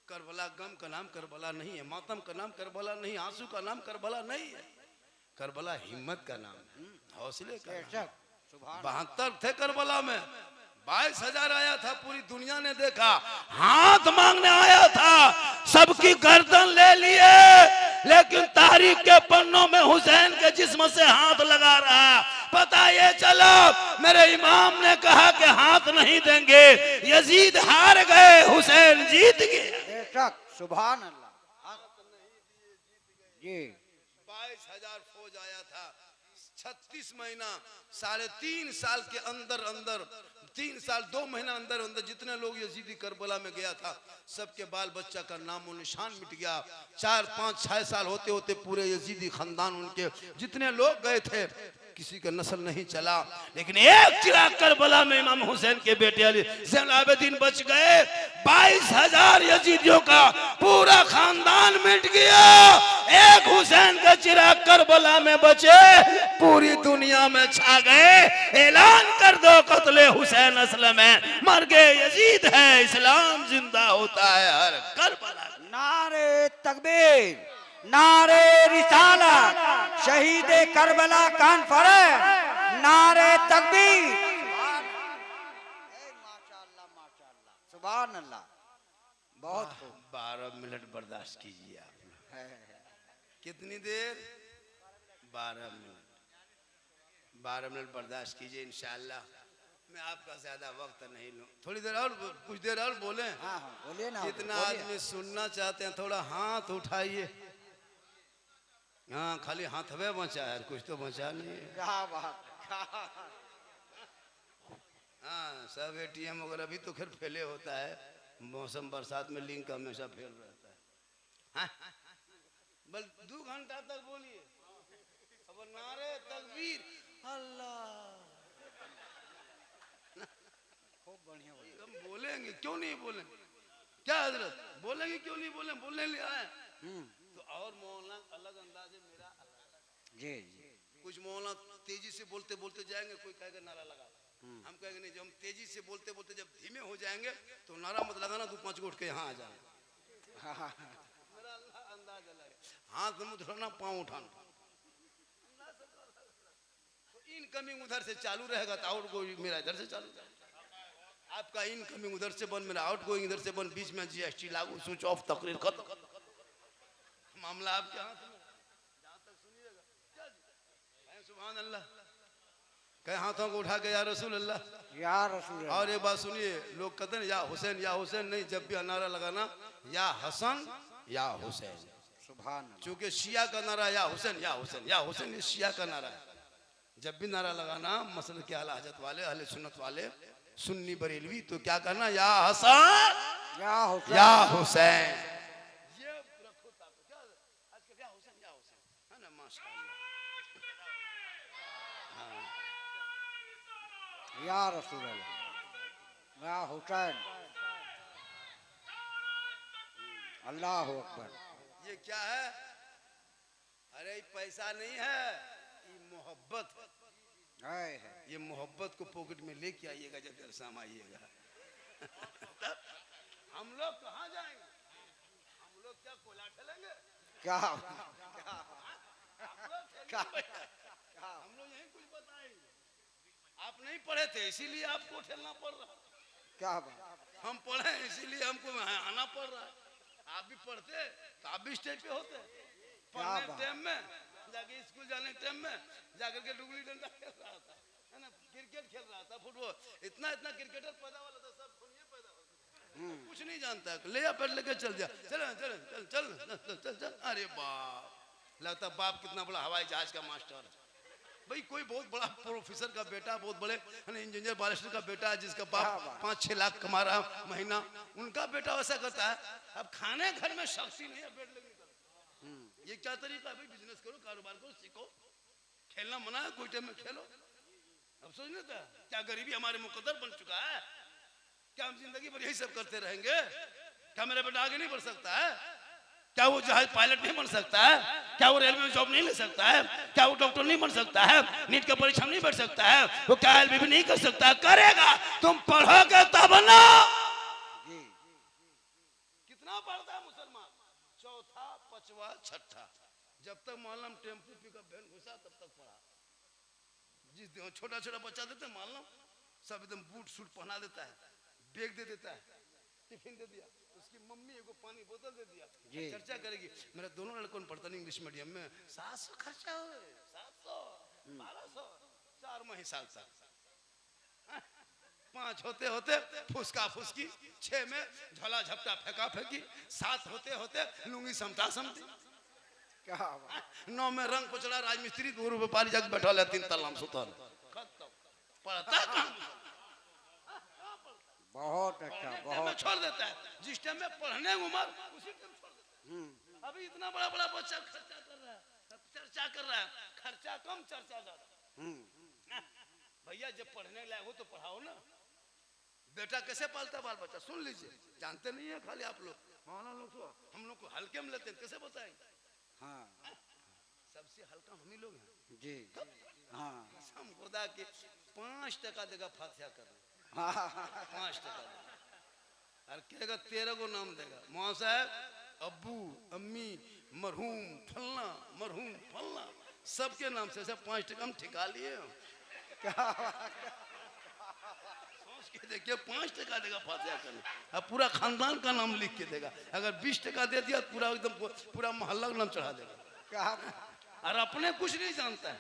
करबला गम का नाम करबला नहीं है, मातम का नाम करबला नहीं, आंसू का नाम करबला नहीं है, करबला हिम्मत का नाम है, हौसले का नाम। 72 थे करबला में, 22,000 आया था, पूरी दुनिया ने देखा। हाथ मांगने आया था, सबकी गर्दन ले लिए, लेकिन तारीख के पन्नों में हुसैन के जिस्म से हाथ लगा रहा। पता ये चलो मेरे इमाम ने कहा कि हाथ नहीं देंगे, यजीद हार गए, हुसैन जीत गए। बेशक सुभान अल्लाह जी। 22,000 फौज आया था, 36 महीना 3.5 साल के अंदर अंदर 3 साल 2 महीना अंदर अंदर जितने लोग यजीदी करबला में गया था, सबके बाल बच्चा का नामो निशान मिट गया। 4, 5, 6 साल होते होते पूरे यजीदी खानदान उनके जितने लोग गए थे किसी का नस्ल नहीं चला। लेकिन एक चिराग करबला में इमाम हुसैन के बेटे अली ज़ैनुल आबिदीन बच गए। 22,000 यजीदियों का पूरा खानदान मिट गया। एक हुसैन का चिराग करबला में बचे, पूरी दुनिया में छा गए। ऐलान कर दो कत्ले हुसैन असलम है, मर गए यजीद है, इस्लाम जिंदा होता है हर करबला। नारे तकबीर, नारे रिसालत, शहीद करबला कॉन्फ्रेंस, नारे तकबीर। माशाअल्लाह माशाअल्लाह सुभान अल्लाह। बहुत खूब। 12 मिनट बर्दाश्त कीजिए आप। कितनी देर? 12 मिनट। 12 मिनट बर्दाश्त कीजिए इंशाअल्लाह। मैं आपका ज्यादा वक्त नहीं लूं, थोड़ी देर और, कुछ देर और बोले। हाँ बोलिए ना। कितना आदमी सुनना चाहते हैं, थोड़ा हाथ उठाइए। हाँ खाली हाथ हवे बचा है, कुछ तो बचा नहीं है। क्या बात। हाँ सब ATM वगैरह अभी तो खैर फैले होता है, मौसम बरसात में लिंक हमेशा फेल रहता है। हाँ? बल 2 घंटा तक बोलिए। अब नारे तकबीर, अल्लाह। खूब बढ़िया बढ़िया। हम बोलेंगे, क्यों नहीं बोलेंगे? क्या हजरत, बोलेंगे क्यों नहीं बोलें? बोलने लिए आए। तो और मौलाना अलग अंदाज है, मेरा अलग। जी जी। कुछ मौलाना तेजी से बोलते बोलते जाएंगे, कोई कहेगा नारा लगा। हम कहेंगे नहीं, जब हम तेजी से बोलते बोलते जब धीमे हो जाएंगे तो नारा मत लगाना, 2-5 को उठ के यहाँ आ जाए। मेरा अंदाज अलग है। हाथ में उठाना, पाँव उठाना। तो इनकमिंग उधर से चालू रहेगा तो आउट गोइंग मेरा इधर से चालू रहेगा। आपका इनकमिंग उधर से बंद, मेरा आउट गोइंग इधर से बंद, बीच में जीएसटी लागू, स्विच ऑफ, तकरीर खत्म। मामला आपके हाथ में, जहां तक सुनिएगा। सुभान अल्लाह। कहे हाथों को उठा के या रसूल अल्लाह, या रसूल अल्लाह। और एक बात सुनिए, लोग कहते हैं या हुसैन नहीं, जब भी नारा लगाना या हसन या हुसैन। सुभान अल्लाह। चूंकि शिया का नारा या हुसैन ये शिया का नारा है। जब भी नारा लगाना मसल के आला हजरत वाले, अहले सुन्नत वाले, सुन्नी बरेलवी, तो क्या करना, या हसन या हुसैन। या हुसैन। ये रखो ताको। क्या आज का क्या हुसैन है ना, माशाअल्लाह। या रसूल अल्लाह, या हुसैन। अल्लाह अकबर। ये क्या है? अरे पैसा नहीं है, ये मोहब्बत है। ये मोहब्बत को पॉकेट में लेके आइएगा जब दरसाम आइएगा। तब हम लोग कहाँ जाएंगे? हम लोग क्या कोला ठेलेंगे? क्या हम लोग यही कुछ बताएंगे। आप नहीं पढ़े थे इसीलिए आपको ठेलना पड़ रहा। क्या बात। हम पढ़े इसीलिए हमको आना पड़ रहा है। आप भी पढ़ते तो आप भी स्टेज पे होते। पढ़ने टाइम में जाके, स्कूल जाने टाइम में जाकर के डुगली डंडा खेल रहा था, है ना, क्रिकेट खेल रहा था, फुटबॉल। इतना क्रिकेटर पैदा वाला था, सब दुनिया पैदा हो गया। कुछ नहीं जानता, ले आ पैड लेके चल जा, चल चल चल चल चल चल चल। अरे बाप, लगता बाप कितना बड़ा हवाई जहाज का मास्टर है। भाई कोई बहुत बड़ा प्रोफेसर का बेटा, बहुत बड़े इंजीनियर बारिस्टर का बेटा है, जिसका बाप 5-6 लाख कमा रहा है महीना, उनका बेटा वैसा करता है। अब खाने घर में शक्ति नहीं है, बेड लगने का। ये क्या तरीका है भाई? बिजनेस करो, कारोबार करो, सीखो। खेलना मना है, कोई टाइम में खेलो। अब सोच लेता है क्या गरीबी हमारे मुकद्दर बन चुका है? क्या हम जिंदगी भर यही सब करते रहेंगे? क्या मेरा बेटा आगे नहीं बढ़ सकता है? क्या वो जहाज पायलट नहीं बन सकता है? क्या वो रेलवे में जॉब नहीं ले सकता है? क्या वो डॉक्टर नहीं बन सकता है? नीट का परीक्षा नहीं बैठ सकता है? वो क्या एलबीबी नहीं कर सकता है? करेगा। तुम पढ़ोगे तब ना। कितना पढ़ता है मुसलमान? चौथा, पांचवा, छठा। जब तक मालूम टेम्पू पिकअप वैन घुसा तब तक पढ़ा। जिस दिन छोटा छोटा बच्चा देते मालूम, सब एकदम बूट सूट पहना देता है, बैग दे देता है, टिफिन दे दिया, उसकी मम्मी को पानी बोतल दे दिया, चर्चा करेगी। मेरा दोनों लड़कों ने पढ़ता नहीं इंग्लिश मीडियम में, 700 खर्चा हुए, 700, 1200, 4 महीने साल तक। 5 होते होते फुसका फुसकी, 6 में झोला झपटा फेंका फेंकी, 7 होते होते लुंगी समटा समटी, क्या बात। 9 में रंग पचड़ा राजमिस्त्री, 2 व्यापारी जाके बैठा ले 3 तल्ला में सुतल। पढ़ता कहाँ? बहुत अच्छा, बहुत छोड़ देता है। जिस टाइम में पढ़ने उम्र, उसी टाइम छोड़ देता है। अभी इतना बड़ा बड़ा बच्चा खर्चा कर रहा है, चर्चा कर रहा है, खर्चा कम चर्चा ज्यादा। भैया जब पढ़ने लायक हो तो पढ़ाओ ना। बेटा कैसे पालता बाल बच्चा सुन लीजिए, जानते नहीं है खाली आप लोग, मौलाना लोग तो हम लोग को हल्के में लेते हैं, कैसे बताएंगे? हाँ सबसे हल्का हम ही लोग हैं जी। हाँ हम खुदा के 5 टका देगा फातिहा कर, 5 टका और कहेगा 13 को नाम देगा, मौला साहब, अब्बू, अम्मी, मरहूम फलना सबके नाम से 5 टका हम ठिका लिए। सोच के देखिए, 5 टका देगा फातिहा करने, अब पूरा खानदान का नाम लिख के देगा। अगर 20 टका दे दिया पूरा एकदम पूरा मोहल्ला का नाम चढ़ा देगा। और अपने कुछ नहीं जानता है,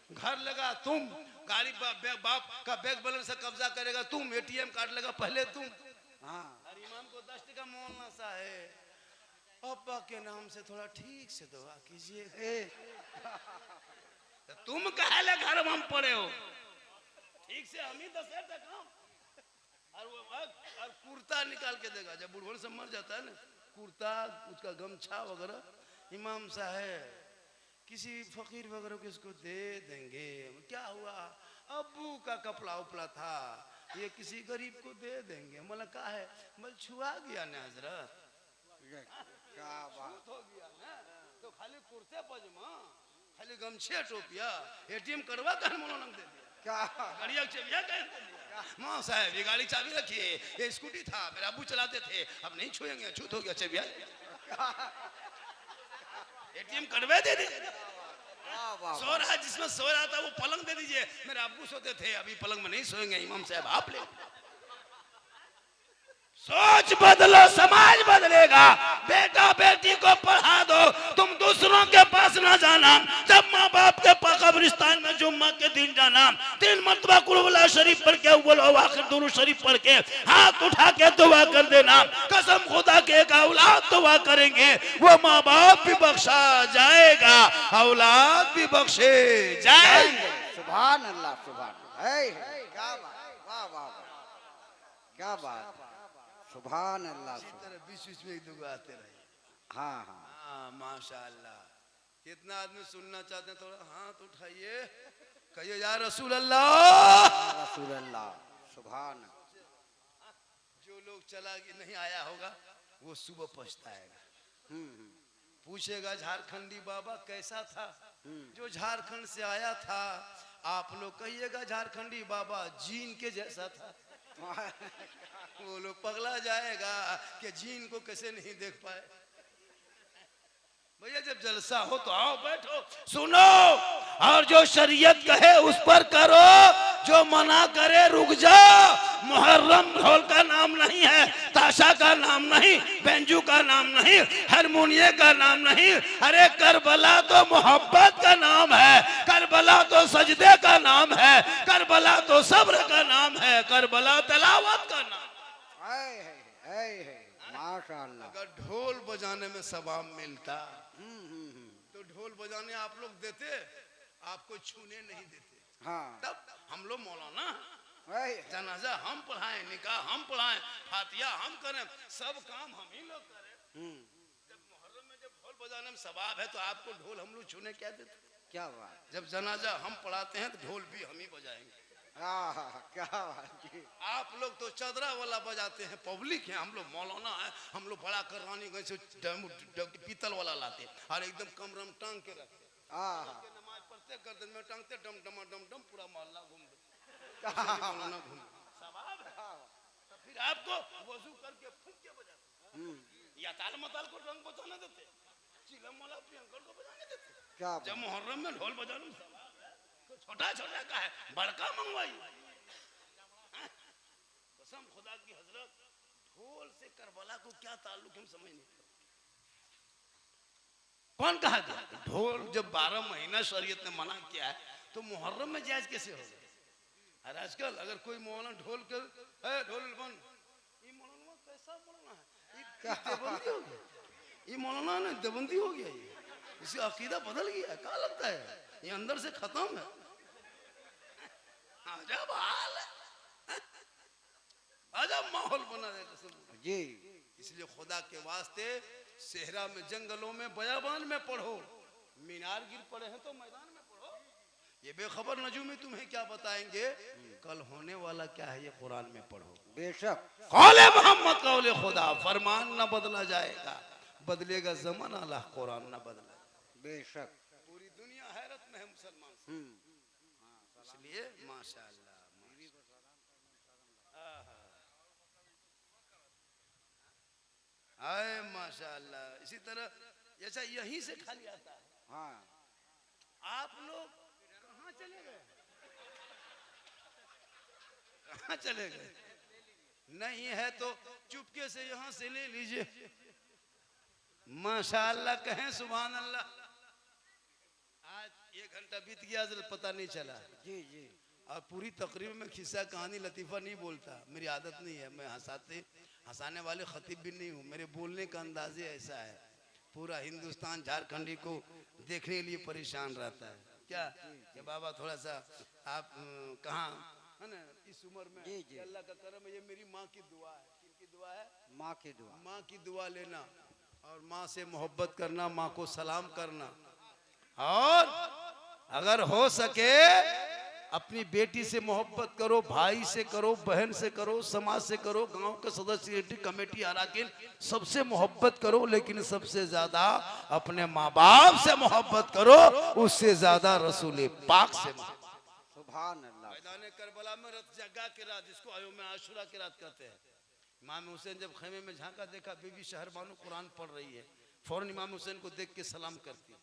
घर लगा तुम, गाड़ी बाप का बैंक बैलेंस से कब्जा करेगा तुम, एटीएम कार्ड लगा पहले तुम। और इमाम को 10 टका मौलाना साहब, अब्बा के नाम से थोड़ा ठीक से दुआ कीजिए। तो तुम कहले घर में हम पड़े हो, ठीक से हम ही 10 टका। और वो और कुर्ता निकाल के देगा, जब बुढ़वन से मर जाता है ना, कुर्ता उसका गमछा वगैरह, इमाम साहब किसी फकीर वगैरह को इसको दे देंगे। क्या हुआ? अब्बू का कपड़ा उपला था, ये किसी गरीब को दे देंगे। मतलब कहा है, मतलब छुआ गया ना हजरत, क्या बात। हो गया ना, तो खाली कुर्ते पजामा, खाली गमछे टोपिया, एटीएम करवा कर मौलाना दे दिया। क्या गाड़ी चाबिया दे दिया। माँ साहब ये गाड़ी चाबी रखिए, ये स्कूटी था मेरे अबू चलाते थे, अब नहीं छुएंगे, छूत हो गया चाबिया। एटीएम करवा दे दीजिए। सो रहा जिसमें सो रहा था वो पलंग दे दीजिए, मेरे अब्बू सोते थे, अभी पलंग में नहीं सोएंगे, इमाम साहब आप ले। सोच बदलो समाज बदलेगा। बेटा बेटी को पढ़ा दो, तुम दूसरों के पास ना जाना। जब माँ बाप के कब्रिस्तान में जुम्मा के दिन जाना, 3 मरतबा कुल शरीफ पढ़ के बोलो आखिर दुरूद शरीफ पढ़ के हाथ उठा के दुआ कर देना। कसम खुदा के एक औलाद दुआ करेंगे वो माँ बाप भी बख्शा जाएगा, औलाद भी बख्शे जाएंगे। सुभान अल्लाह, सुभान। क्या बात, वाह वाह, क्या बात, सुभान अल्लाह। इसी तरह बीच में एक दुआ आते रहे। हाँ हाँ हाँ माशाअल्लाह। कितना आदमी सुनना चाहते हैं, थोड़ा हाथ उठाइए, कहिए या रसूल अल्लाह। रसूल अल्लाह, सुभान। जो लोग चला नहीं आया होगा वो सुबह पछताएगा, पूछेगा झारखंडी बाबा कैसा था। जो झारखंड से आया था, आप लोग कहिएगा झारखंडी बाबा जीन के जैसा था। वो लोग पगला जाएगा कि जीन को कैसे नहीं देख पाए। भैया जब जलसा हो तो आओ बैठो सुनो, और जो शरीयत कहे उस पर करो, जो मना करे रुक जाओ। मुहर्रम ढोल का नाम नहीं है, ताशा का नाम नहीं, बेंजू का नाम नहीं, हारमोनिये का नाम नहीं। अरे करबला तो मोहब्बत का नाम है, करबला तो सजदे का नाम है, करबला तो सब्र का नाम है, करबला तलावत का नाम। माशाअल्लाह। अगर ढोल बजाने में सवाब मिलता तो ढोल बजाने आप लोग देते, आपको छूने नहीं देते। हाँ तब हम लोग मौलाना, जनाजा हम पढ़ाएं, निकाह हम पढ़ाएं, फातिया हम करें, सब काम हम ही लोग करें। जब मुहर्रम में जब ढोल बजाने में सवाब है तो आपको ढोल हम लोग छूने क्या देते? क्या बात। जब जनाजा हम पढ़ाते हैं तो ढोल भी हम ही बजाएंगे। क्या बात। आप लोग तो चदरा वाला बजाते हैं, पब्लिक है, हम लोग मौलाना है, हम लोग बड़ा कर रानीगंज से पीतल वाला लाते और एकदम कमरम टांग के रखते। नमाज पढ़ते गर्दन में टांगते, डम डम डम डम पूरा मोहल्ला घूम दे। मौलाना घूम सवाब है। तो फिर आपको वजू करके फूंक के बजाते, या ताल मताल को रंग बजाने देते, चिलम वाला प्रियंकर को बजाने देते। क्या जब मुहर्रम में ढोल बजाने में छोटा छोटा का है, बड़का मंगवाई। कसम खुदा की हजरत, ढोल से करबला को क्या ताल्लुक हम समझ नहीं। कौन कहा गया ढोल? जब 12 महीना शरीयत ने मना किया है तो मुहर्रम में जायज कैसे होगा? और आजकल अगर कोई मौलाना ढोल कर ढोल बन, ये मौलाना कैसा मौलाना है? ये देवबंदी हो गया, ये मौलाना ने देवबंदी हो गया, ये इसका अकीदा बदल गया। क्या लगता है ये अंदर से खत्म है। अजब हाल है, अजब माहौल बना है जी। इसलिए खुदा के वास्ते सेहरा में, जंगलों में, बयाबान में पढ़ो। मीनार गिर पड़े हैं तो मैदान में पढ़ो। ये बेखबर नजूमी तुम्हें क्या बताएंगे, कल होने वाला क्या है ये कुरान में पढ़ो। बेशक कौले मोहम्मद कौले खुदा, फरमान न बदला जाएगा, बदलेगा जमाना, अल्लाह कुरान न बदला। बेशक पूरी दुनिया हैरत में है मुसलमान से। इसलिए माशाअल्लाह, आए माशाअल्लाह। इसी तरह जैसा यहीं से खाली आता है। हाँ आप लोग कहाँ चले गए? कहाँ चले गए? नहीं है तो चुपके से यहाँ से ले लीजिए। माशाअल्लाह कहें सुभान अल्लाह। आज 1 घंटा बीत गया, पता नहीं चला। जी जी। और पूरी तकरीब में खिस्सा कहानी लतीफ़ा नहीं बोलता, मेरी आदत नहीं है। मैं हंसाने वाले खतीब भी नहीं हूँ। मेरे बोलने का अंदाज ऐसा है, पूरा हिंदुस्तान झारखंडी को देखने के लिए परेशान रहता है। क्या कि बाबा थोड़ा सा आप कहाँ है ना इस उम्र में। जी जी। अल्लाह का करम है, ये मेरी माँ की दुआ है। किनकी दुआ है? माँ की दुआ। माँ की दुआ लेना और माँ से मोहब्बत करना, माँ को सलाम करना। और अगर हो सके अपनी बेटी से मोहब्बत करो, भाई से करो, बहन से करो, समाज से करो, गांव के सदस्य कमेटी अराकीन सबसे मोहब्बत करो, लेकिन सबसे ज्यादा अपने माँ बाप से मोहब्बत करो, उससे ज्यादा रसूल पाक से। सुभान अल्लाह। मैदान करबला में रत जगा की रात, जिसको यौम आशुरा की रात कहते हैं, इमाम हुसैन जब खेमे में झांका, देखा बीबी शहर बानो कुरान पढ़ रही है, फौरन इमाम हुसैन को देख के सलाम करती है।